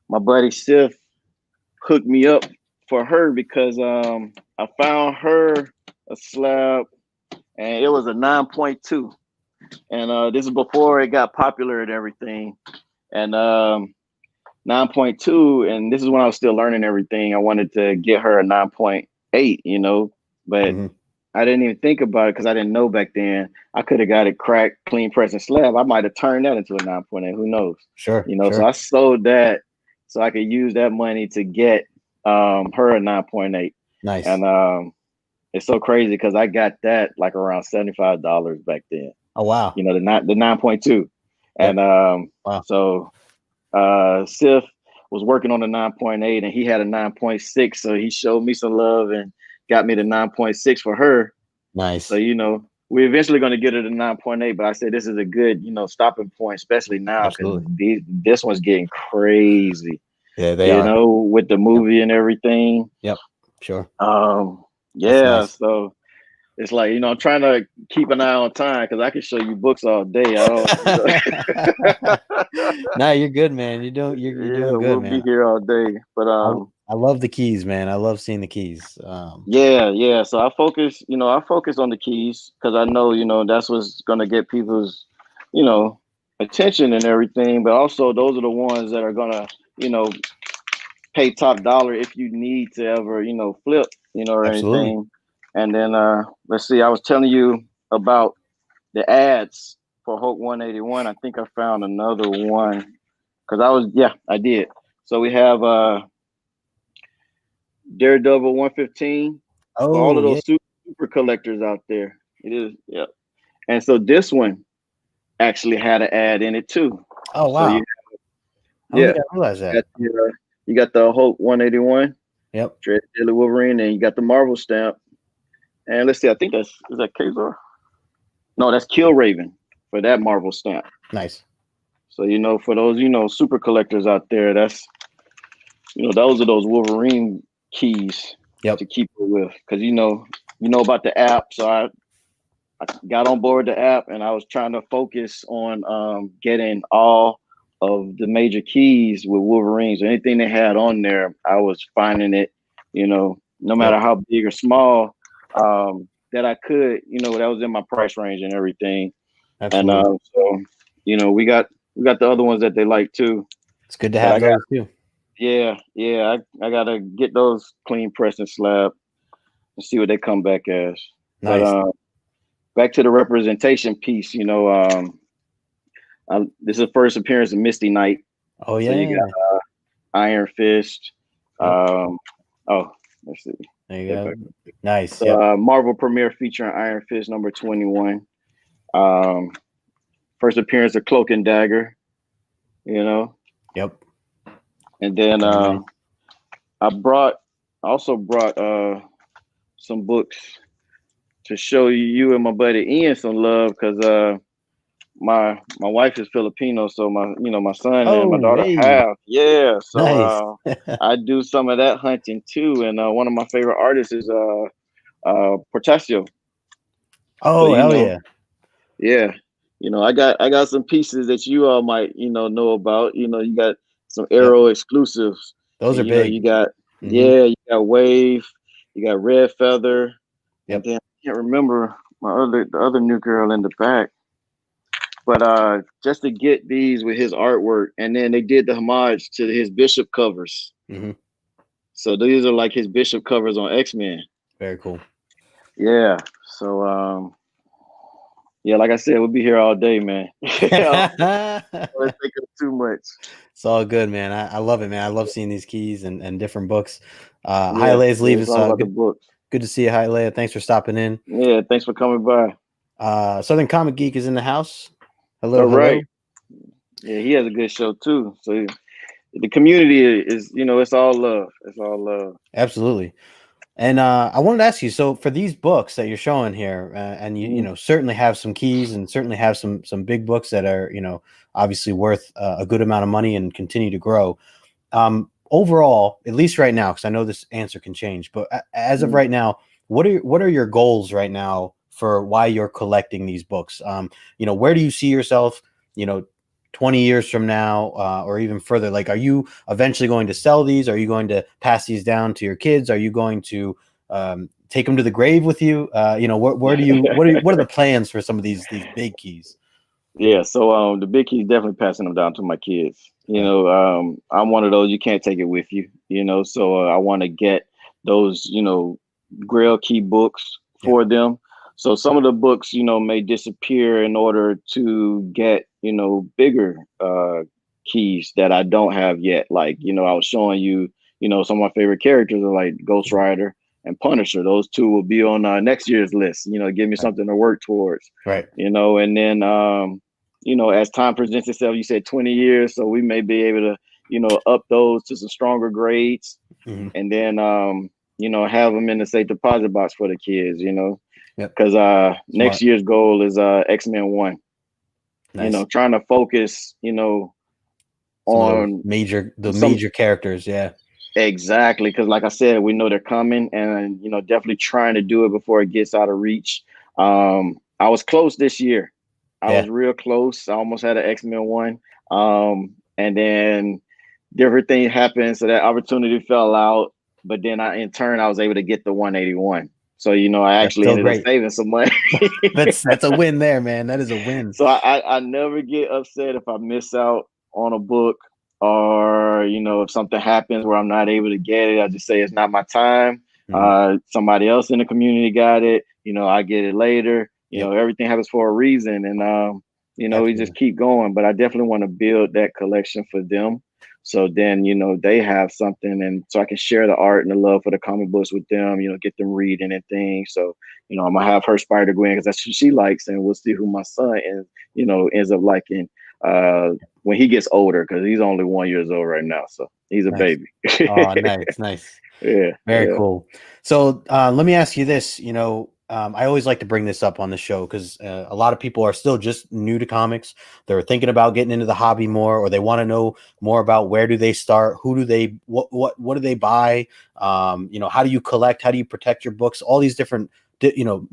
my buddy Sif hooked me up for her because I found her a slab, and it was a 9.2. And this is before it got popular and everything. And 9.2, and this is when I was still learning everything. I wanted to get her a 9.8, but Mm-hmm. I didn't even think about it because I didn't know back then. I could have got it cracked, clean, press, and slab. I might have turned that into a 9.8. Who knows? Sure. So Sure. I sold that so I could use that money to get her a 9.8. Nice. And it's so crazy because I got that like around $75 back then. Oh wow. The 9.2. Yep. And Wow. so Sif was working on the 9.8, and he had a 9.6. So he showed me some love and got me the 9.6 for her. Nice. So, we're eventually going to get her to 9.8, but I said this is a good, stopping point, especially now because Absolutely. this one's getting crazy. Yeah, they are. With the movie and everything. Yep. Sure. Yeah. Nice. So it's like, I'm trying to keep an eye on time because I can show you books all day. I don't. No, you're good, man. You're doing good, We'll man. be here all day. But I love the keys, man. I love seeing the keys. yeah. So I focus on the keys because I know, that's what's gonna get people's, attention and everything. But also those are the ones that are gonna, pay top dollar if you need to ever, flip, or Absolutely. anything. And then let's see, I was telling you about the ads for Hulk 181. I think I found another one because I did. So we have Daredevil 115 for all of Oh yeah. those super collectors out there. It is, yeah. And so this one actually had an ad in it too. Oh So wow. I don't Yeah, think I realized that. you got the Hulk 181, Yep. Dread Daily Wolverine, and you got the Marvel stamp. And let's see, I think is that Kazor? No, that's Kill Raven for that Marvel stamp. Nice. So for those super collectors out there, that's those are those Wolverine keys Yep. to keep it with, because about the app. So I got on board the app, and I was trying to focus on getting all of the major keys with Wolverines. Anything they had on there, I was finding it, no matter Yep. how big or small, that I could, that was in my price range and everything. Absolutely. And so, we got the other ones that they like too. It's good to But have those too. I gotta get those clean press and slab and see what they come back as. Nice. But back to the representation piece, this is the first appearance of Misty Knight. Oh yeah. So you got Iron Fist. Yep. Let's see. There you go. Nice. So Yep. Marvel premiere featuring Iron Fist number 21. First appearance of Cloak and Dagger. Yep. And then I also brought some books to show you and my buddy Ian some love, because my wife is Filipino, so my son and my daughter Hey. have. Yeah, Nice. so I do some of that hunting too, and one of my favorite artists is Portasio. Oh, hell yeah. Yeah, I got some pieces that you all might know about. You got some Arrow exclusives. Those And, are big. You got Mm-hmm. you got Wave, you got Red Feather, and Yep. then I can't remember the other new girl in the back. But just to get these with his artwork, and then they did the homage to his Bishop covers. Mm-hmm. So these are like his Bishop covers on X-Men. Very cool. Yeah. So yeah, like I said, we'll be here all day, man. I don't think of too much. It's all good, man. I love it, man. I love seeing these keys and different books. Hi, Leia's leaving. It's all about the Good, books. good to see you. Hi, Leia. Thanks for stopping in. Yeah, thanks for coming by. Southern Comic Geek is in the house. Hello, All hello. right. Yeah, he has a good show too. So the community is, it's all love. It's all love. Absolutely. And I wanted to ask you, so for these books that you're showing here, and you certainly have some keys and certainly have some big books that are obviously worth a good amount of money and continue to grow. Overall, at least right now, because I know this answer can change, but as of right now, what are your goals right now for why you're collecting these books? Where do you see yourself? 20 years from now, or even further? Like, are you eventually going to sell these? Are you going to pass these down to your kids? Are you going to take them to the grave with you? Where do you what are the plans for some of these big keys? Yeah, so the big key's definitely passing them down to my kids. I'm one of those, you can't take it with you. So I want to get those Grail key books for them. So some of the books may disappear in order to get bigger keys that I don't have yet. Like I was showing you some of my favorite characters are like Ghost Rider and Punisher. Those two will be on next year's list. Give me something to work towards. Right. And then as time presents itself, you said 20 years, so we may be able to up those to some stronger grades, and then have them in the safe deposit box for the kids. Because next year's goal is X-Men 1. Nice. Trying to focus on major characters. Yeah. Exactly, because like I said, we know they're coming, and definitely trying to do it before it gets out of reach. I was close this year. I was real close. I almost had an X-Men 1. And then different things happened, so that opportunity fell out. But then in turn, I was able to get the 181. So I actually ended up saving some money. That's a win there, man. That is a win. So I never get upset if I miss out on a book, or if something happens where I'm not able to get it. I just say it's not my time. Somebody else in the community got it. I get it later. Everything happens for a reason, and we just keep going. But I definitely want to build that collection for them, so then they have something, and so I can share the art and the love for the comic books with them. Get them reading and things. So I'm gonna have her Spider-Gwen because that's what she likes, and we'll see who my son ends up liking. when he gets older, because he's only 1 year old right now, so he's a Nice. baby. Oh, nice. Yeah, Very yeah. cool. So let me ask you this. I always like to bring this up on the show because a lot of people are still just new to comics. They're thinking about getting into the hobby more, or they want to know more about where do they start, who do they, what do they buy? How do you collect? How do you protect your books? All these different,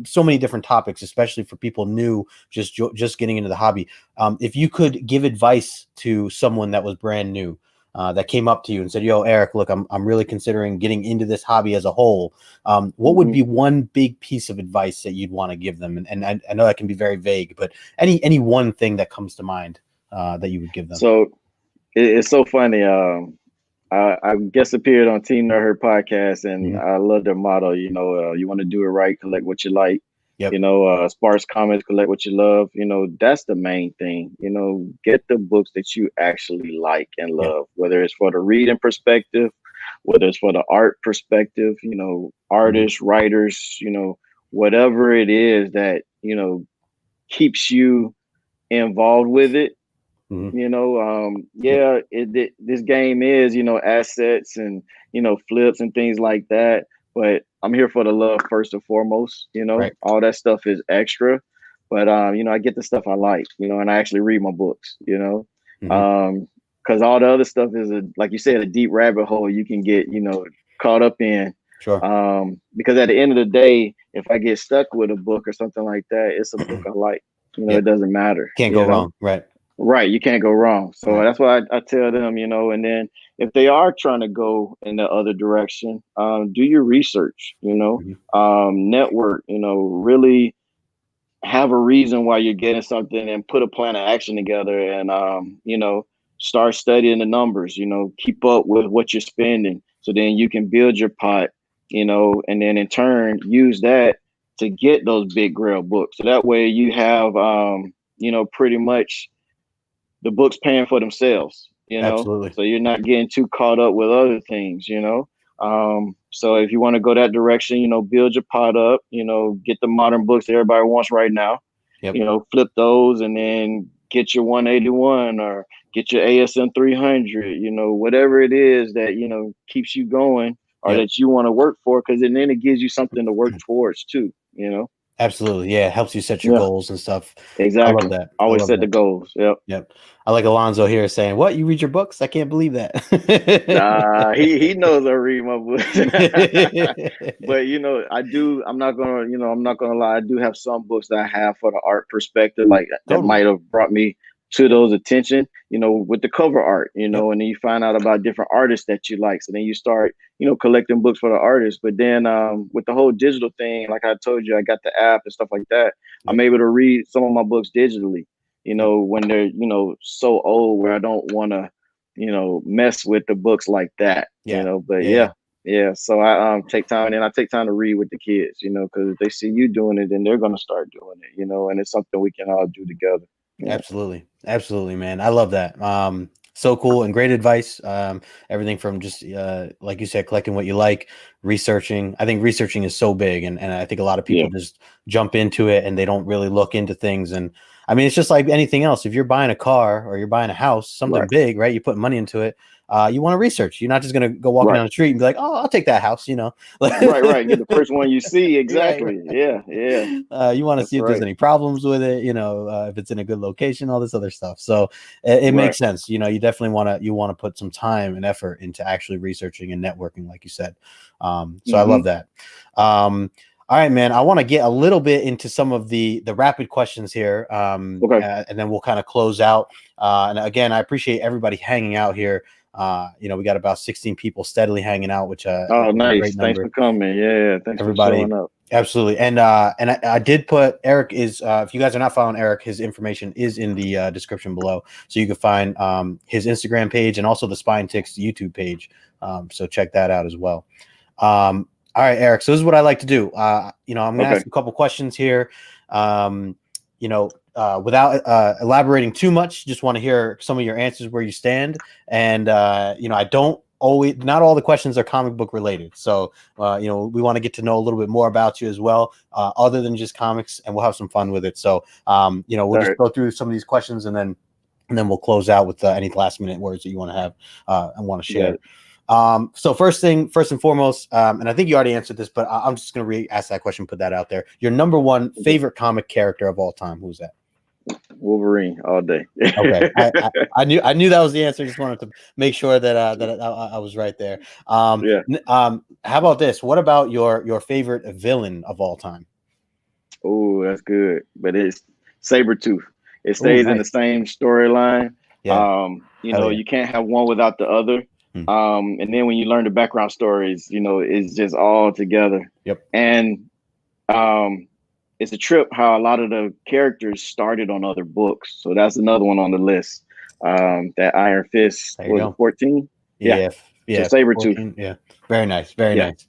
so many different topics, especially for people new, just getting into the hobby. If you could give advice to someone that was brand new, that came up to you and said, "Yo, Eric, look, I'm really considering getting into this hobby as a whole." What would be one big piece of advice that you'd want to give them? And I know that can be very vague, but any one thing that comes to mind that you would give them. So it's so funny. I guest appeared on Team Nerd Herd podcast, and I love their motto. You want to do it right, collect what you like. Yep. Sparse comments, collect what you love. That's the main thing. Get the books that you actually like and love, whether it's for the reading perspective, whether it's for the art perspective, artists, writers, whatever it is that, keeps you involved with it. This game is, assets and, flips and things like that. But I'm here for the love first and foremost. Right. All that stuff is extra. But, I get the stuff I like, and I actually read my books, because all the other stuff is, like you said, a deep rabbit hole you can get, caught up in. Sure. Because at the end of the day, if I get stuck with a book or something like that, it's a book I like. It doesn't matter. Can't go wrong. Right. Right, you can't go wrong. So that's why I tell them, and then if they are trying to go in the other direction, do your research, network, really have a reason why you're getting something and put a plan of action together and, start studying the numbers, keep up with what you're spending. So then you can build your pot, and then in turn use that to get those big grail books. So that way you have, pretty much the books paying for themselves, Absolutely. so you're not getting too caught up with other things, so if you want to go that direction, build your pot up, get the modern books that everybody wants right now, flip those and then get your 181 or get your ASM 300, whatever it is that, keeps you going or that you want to work for. Cause then it gives you something to work towards too, Absolutely. Yeah. It helps you set your goals and stuff. Exactly. I love that. Always set the goals. Yep. I like Alonzo here saying, "What? You read your books? I can't believe that." Nah, he knows I read my books. But I do. I'm not gonna lie. I do have some books that I have for the art perspective, like that might have brought me to those attention, with the cover art, and then you find out about different artists that you like. So then you start, collecting books for the artists. But then with the whole digital thing, like I told you, I got the app and stuff like that. I'm able to read some of my books digitally, when they're, so old where I don't want to, mess with the books like that, but yeah. So I take time and I take time to read with the kids, because if they see you doing it, then they're going to start doing it, and it's something we can all do together. Absolutely, man. I love that. So cool and great advice. Everything from just like you said, collecting what you like, researching. I think researching is so big, and I think a lot of people just jump into it and they don't really look into things. And I mean, it's just like anything else. If you're buying a car or you're buying a house, something big, right? You put money into it. You want to research. You're not just going to go walking down the street and be like, "Oh, I'll take that house," Right. Get the first one you see. Exactly. Right. Yeah. You want to see if there's any problems with it, if it's in a good location, all this other stuff. So it makes sense. You definitely want to put some time and effort into actually researching and networking, like you said. So I love that. All right, man. I want to get a little bit into some of the rapid questions here, and then we'll kind of close out. And again, I appreciate everybody hanging out here. We got about 16 people steadily hanging out, which nice. Thanks for coming. Yeah, thanks everybody for showing up. Absolutely. And I did put Eric is if you guys are not following Eric, his information is in the description below, so you can find his Instagram page and also the Spine Ticks YouTube page. So check that out as well. All right, Eric. So this is what I like to do. I'm gonna ask a couple questions here. Without elaborating too much, just want to hear some of your answers where you stand. And I don't always, not all the questions are comic book related. So we want to get to know a little bit more about you as well, other than just comics, and we'll have some fun with it. So we'll just go through some of these questions and then and then we'll close out with any last minute words that you want to have and want to share. Yeah. So first and foremost, and I think you already answered this, but I'm just going to re-ask that question, put that out there. Your number one favorite comic character of all time, who's that? Wolverine all day. Okay, I knew that was the answer. Just wanted to make sure that I was right there. Yeah. How about this? What about your favorite villain of all time? Oh, that's good. But it's Sabretooth. It Oh, stays in the nice. same storyline. Yeah. You Hell know, yeah. you can't have one without the other. Hmm. And then when you learn the background stories, you know, it's just all together. Yep. And it's a trip how a lot of the characters started on other books. So that's another one on the list. That Iron Fist was it 14? Yeah. So Yeah. Sabretooth. 14. Yeah. Very nice. Very Yeah. nice.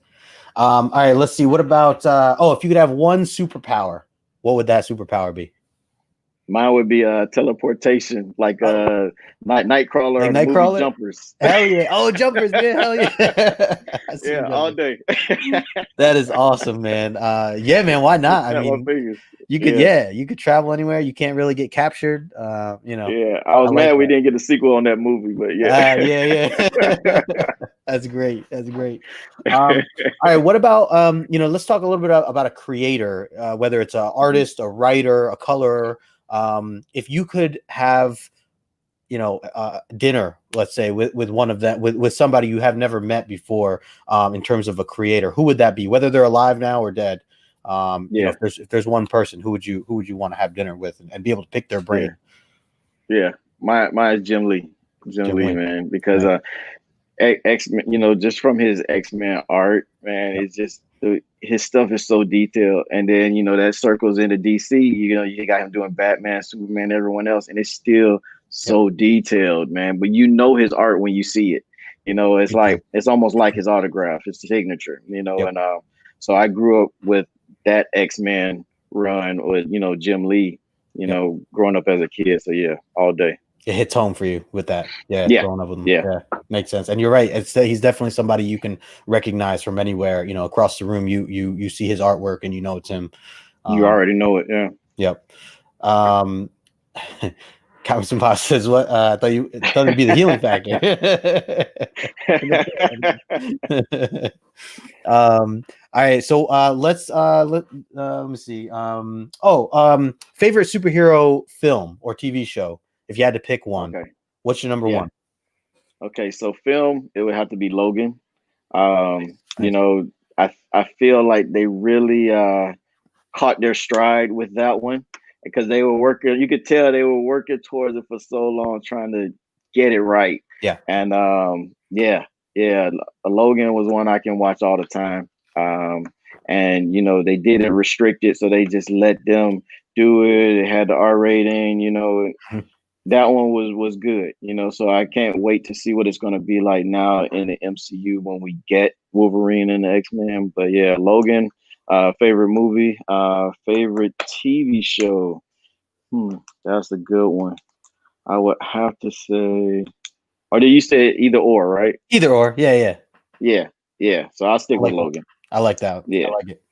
All right, let's see. What about if you could have one superpower, what would that superpower be? Mine would be teleportation, like Oh, Nightcrawler like or the movie Nightcrawler? Jumpers. Hell yeah. Oh, jumpers, man. Hell yeah. I Yeah, seen all jumpers. day. That is awesome, man. Yeah, man, why not? I Snap my mean, fingers. you could travel anywhere. You can't really get captured. Yeah. I was I like mad we that. didn't get a sequel on that movie, but yeah. Yeah. That's great. That's great. All right. What about let's talk a little bit about a creator, whether it's an artist, a writer, a colorer. If you could have, dinner, let's say, with one of them, with somebody you have never met before, in terms of a creator, who would that be? Whether they're alive now or dead. Yeah. If there's one person, who would you want to have dinner with and be able to pick their brain? Yeah. Mine is Jim Lee. Jim Lee, man, because Right. X-Men, just from his X-Men art, man, Yep. it's just his stuff is so detailed. And then, that circles into DC, you got him doing Batman, Superman, everyone else, and it's still Yep. so detailed, man. But his art when you see it. It's Me too. like it's almost like his autograph, his signature, Yep. and so I grew up with that X-Men run with, Jim Lee, Yep. growing up as a kid. So yeah, all day. It hits home for you with that. Yeah. Yeah. Growing up with him. Yeah. Yeah. Makes sense. And you're right. He's definitely somebody you can recognize from anywhere, across the room. You see his artwork and it's him. You already know it. Yeah. Yep. Congressman Boss says, "What? I thought it'd be the healing factor." All right. So let me see. Favorite superhero film or TV show, if you had to pick one. Okay. What's your number one? Okay. So film, it would have to be Logan. Nice. I feel like they really caught their stride with that one because they were working. You could tell they were working towards it for so long, trying to get it right. Yeah. And Logan was one I can watch all the time. And they didn't restrict it, so they just let them do it. It had the R rating. That one was good. So I can't wait to see what it's going to be like now in the MCU when we get Wolverine and the X-Men. But yeah, Logan. Favorite movie, favorite TV show. That's a good one. I would have to say, or did you say either or, right? Either or, yeah. Yeah. So I'll stick with Logan. I like that. Yeah. I like it.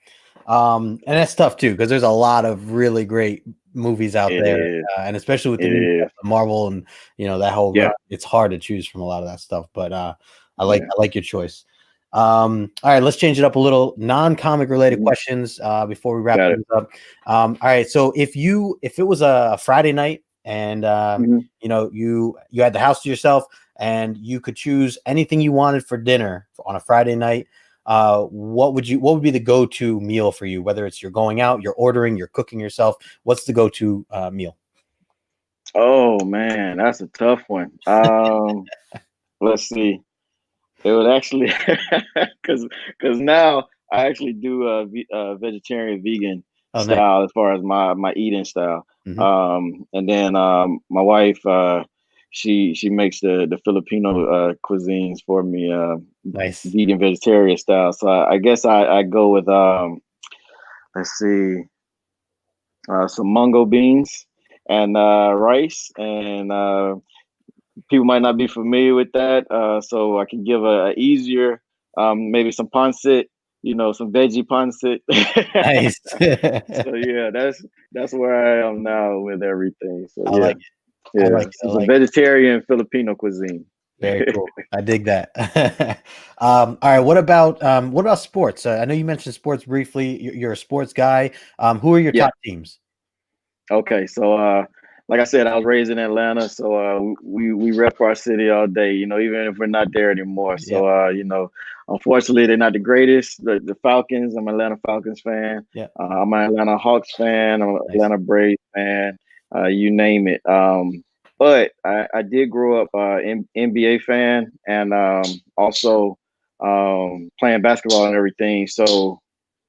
And that's tough too, because there's a lot of really great movies out there, and especially with the Marvel and that whole run, it's hard to choose from a lot of that stuff. But I like your choice. All right, let's change it up a little. Non-comic related questions before we wrap things up. All right, so if it was a Friday night and you had the house to yourself and you could choose anything you wanted for dinner on a Friday night, what would be the go-to meal for you? Whether it's you're going out, you're ordering, you're cooking yourself, what's the go-to meal? Oh man, that's a tough one. Let's see. It would actually, because now I actually do a vegetarian vegan style as far as my eating style. And then my wife, she makes the Filipino cuisines for me, nice vegan vegetarian style. So I guess I go with let's see, some mungo beans and rice and people might not be familiar with that, so I can give a easier, maybe some pancit, some veggie pancit. Nice. So yeah, that's where I am now with everything. So I like it. I Yeah, like it. so I it's a like it. vegetarian Filipino cuisine. Very cool. I dig that. All right. What about sports? I know you mentioned sports briefly. You're a sports guy. Who are your Yeah. top teams? Okay, so like I said, I was raised in Atlanta, so we rep our city all day. You know, even if we're not there anymore. Yeah. So you know, unfortunately, they're not the greatest. The Falcons. I'm an Atlanta Falcons fan. Yeah. I'm an Atlanta Hawks fan. I'm an Nice. Atlanta Braves fan. You name it. But I did grow up NBA fan and also playing basketball and everything. So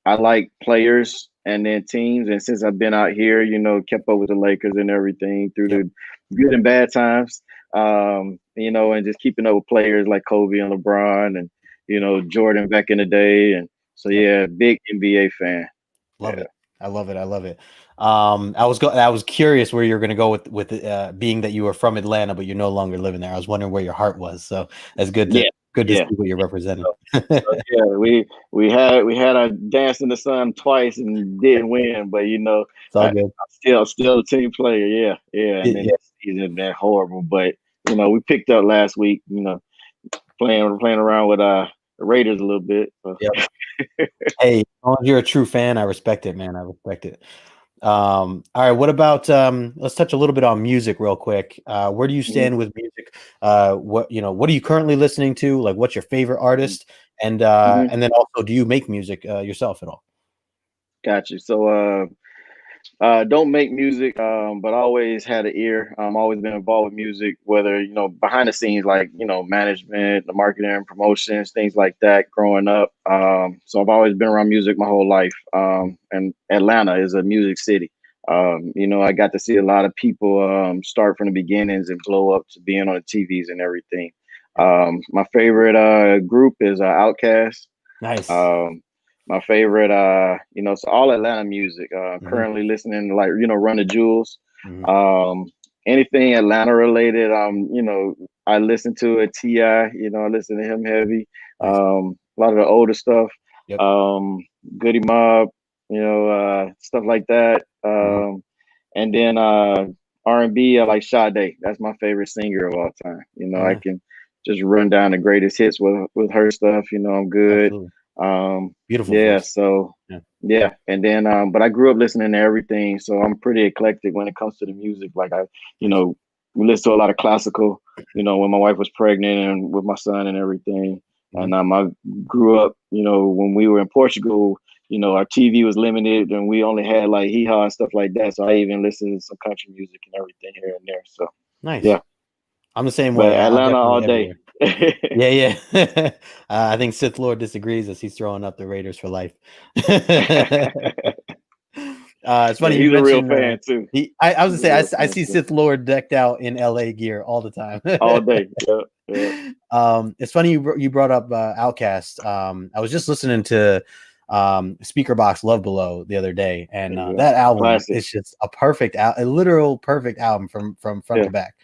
I like players and then teams. And since I've been out here, you know, kept up with the Lakers and everything through Yep. the good and bad times. You know, and just keeping up with players like Kobe and LeBron and, you know, Jordan back in the day. And so, Yep. yeah, big NBA fan. Love Yeah. it. I love it. I love it. I was curious where you're going to go with being that you were from Atlanta, but you're no longer living there. I was wondering where your heart was. So that's Yeah. good to see Yeah. what you're representing. So yeah, we had a dance in the sun twice and didn't win, but you know, It's all good. I'm still a team player. Yeah, yeah. And then Yeah. this season been horrible, but you know, we picked up last week. You know, playing around with the Raiders a little bit. So. Yep. Hey, as long as you're a true fan, I respect it, man. I respect it. All right, what about let's touch a little bit on music real quick. Where do you Mhm, stand with music? What are you currently listening to? Like what's your favorite mhm, artist? mhm. And then also do you make music yourself at all? Got you. So don't make music, but I always had an ear. Always been involved with music, whether you know behind the scenes, like you know management, the marketing, promotions, things like that. Growing up, so I've always been around music my whole life. And Atlanta is a music city. You know, I got to see a lot of people start from the beginnings and blow up to being on the TVs and everything. Yep. My favorite group is Outkast. Nice. Um, my favorite, you know, so all Atlanta music. Hmm. Currently listening to like, you know, Run the Jewels. Hmm. Um, anything Atlanta related. You know, I listen to it. Ti, you know, I listen to him heavy. Nice. A lot of the older stuff. Yep. Um, Goody Mob, you know, stuff like that. Hmm. And then R&B, I like Sade. That's my favorite singer of all time. You know, Oh, I nice. can just run down the greatest hits with her stuff. You know, I'm good. Absolutely. Um, Beautiful yeah, voice. so Yeah. yeah, and then but I grew up listening to everything, so I'm pretty eclectic when it comes to the music. Like you Nice. know, we listen to a lot of classical. You know, when my wife was pregnant and with my son and everything, Hmm. and I grew up. You know, when we were in Portugal, you know, our TV was limited and we only had like hee haw and stuff like that. So I even listened to some country music and everything here and there. So Nice. yeah, I'm the same but way. I'll Atlanta all definitely day. everywhere. Yeah, yeah. I think Sith Lord disagrees as he's throwing up the Raiders for life. It's Yeah, funny you he's a real mentioned fan too. I was He's gonna a say real I fan see too. Sith Lord decked out in LA gear all the time. All day. Yeah, yeah. It's funny you brought up Outcast. I was just listening to Speaker Box Love Below the other day, There and you go. that album Classic. is just a literal perfect album from front Yeah. to back.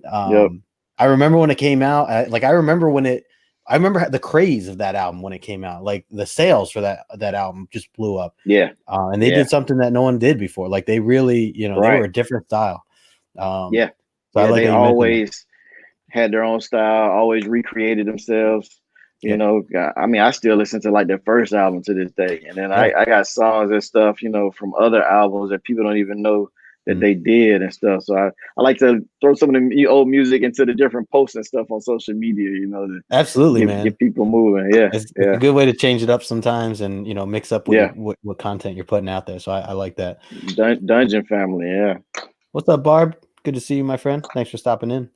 Yep. I remember when it came out. I remember the craze of that album when it came out. Like the sales for that album just blew up. Yeah. And they Yeah. did something that no one did before. Like they really, they were Right. a different style. Um, Yeah. so I Yeah. like They that you mentioned that. always had their own style, always recreated themselves. You Yep. know, I mean, I still listen to like their first album to this day. And then Yeah. I got songs and stuff, you know, from other albums that people don't even know that Mhm. they did and stuff. So I like to throw some of the old music into the different posts and stuff on social media, you know, to Absolutely, get man. people moving. Yeah. It's a Yeah. good way to change it up sometimes, and mix up what Yeah. what content you're putting out there. So I like that. Dungeon Family. Yeah. What's up, Barb? Good to see you, my friend. Thanks for stopping in.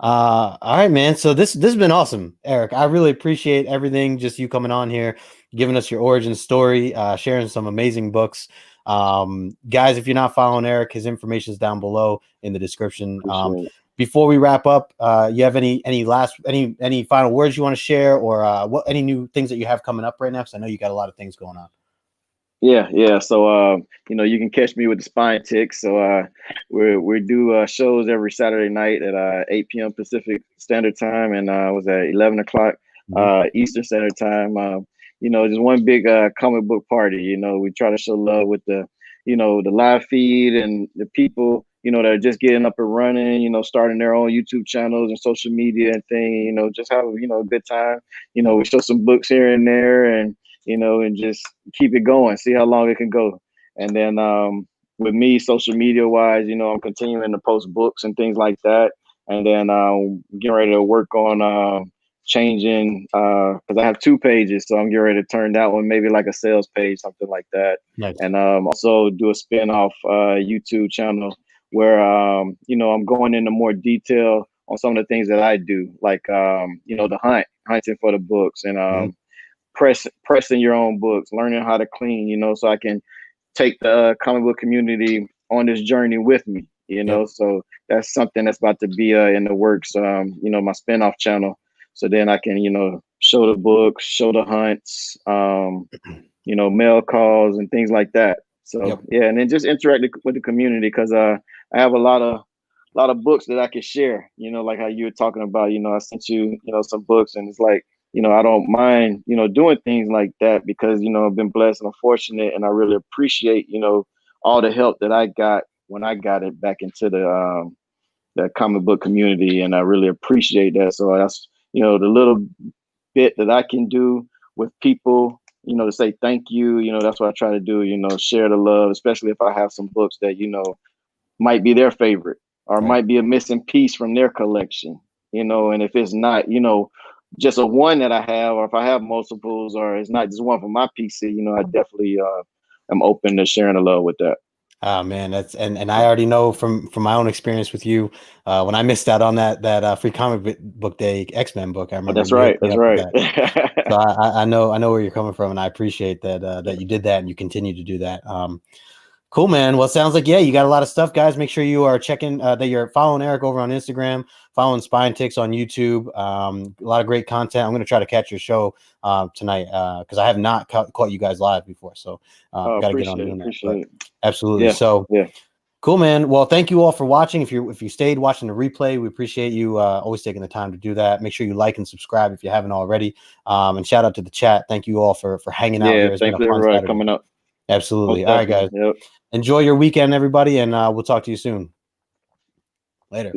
All right, man. So this has been awesome, Eric. I really appreciate everything. Just you coming on here, giving us your origin story, sharing some amazing books. Guys, if you're not following Eric, his information is down below in the description. Appreciate it. Before we wrap up, you have any final words you want to share, or any new things that you have coming up right now? Because I know you got a lot of things going on. Yeah, yeah. So you know, you can catch me with the Spine Ticks. So we do shows every Saturday night at 8 p.m. Pacific Standard Time, and was at 11 o'clock Mhm. Eastern Standard Time. You know, just one big comic book party. You know, we try to show love with the, you know, the live feed and the people that are just getting up and running, starting their own YouTube channels and social media and thing, just have, a good time. We show some books here and there, and, and just keep it going, see how long it can go. And then with me, social media wise, I'm continuing to post books and things like that. And then getting ready to work on changing, because I have 2 pages, so I'm getting ready to turn that one maybe like a sales page, something like that. Nice. And also do a spin-off YouTube channel where I'm going into more detail on some of the things that I do, like the hunting for the books, and pressing your own books, learning how to clean, so I can take the comic book community on this journey with me, Yep. So that's something that's about to be in the works, my spinoff channel. So then I can, show the books, show the hunts, mail calls and things like that. So Yep. yeah, and then just interact with the community, because I have a lot of books that I can share, like how you were talking about, I sent you, some books, and it's like, I don't mind, doing things like that, because, I've been blessed and I'm fortunate, and I really appreciate, all the help that I got when I got it back into the comic book community. And I really appreciate that. So that's, the little bit that I can do with people, to say thank you, that's what I try to do, share the love, especially if I have some books that, might be their favorite, or Right. might be a missing piece from their collection, and if it's not, just a one that I have, or if I have multiples, or it's not just one from my PC, I definitely am open to sharing the love with that. Oh man, that's and I already know from my own experience with you, when I missed out on that free comic book day X-Men book. I Oh, remember that's you right. hit me That's up with right. that. So I know where you're coming from, and I appreciate that you did that and you continue to do that. Cool, man. Well, it sounds like, yeah, you got a lot of stuff, guys. Make sure you are checking that you're following Eric over on Instagram, following Spine Ticks on YouTube. A lot of great content. I'm going to try to catch your show tonight, because I have not caught you guys live before. So Oh, got to get on doing that. But appreciate it. absolutely. Yeah. So Yeah. cool, man. Well, thank you all for watching. If you stayed watching the replay, we appreciate you always taking the time to do that. Make sure you like and subscribe if you haven't already. And shout out to the chat. Thank you all for hanging out Yeah. here. It's been Thanks a for fun everybody Saturday. coming up. Absolutely. Most All right, guys. definitely. Yep. Enjoy your weekend, everybody, and we'll talk to you soon. Later.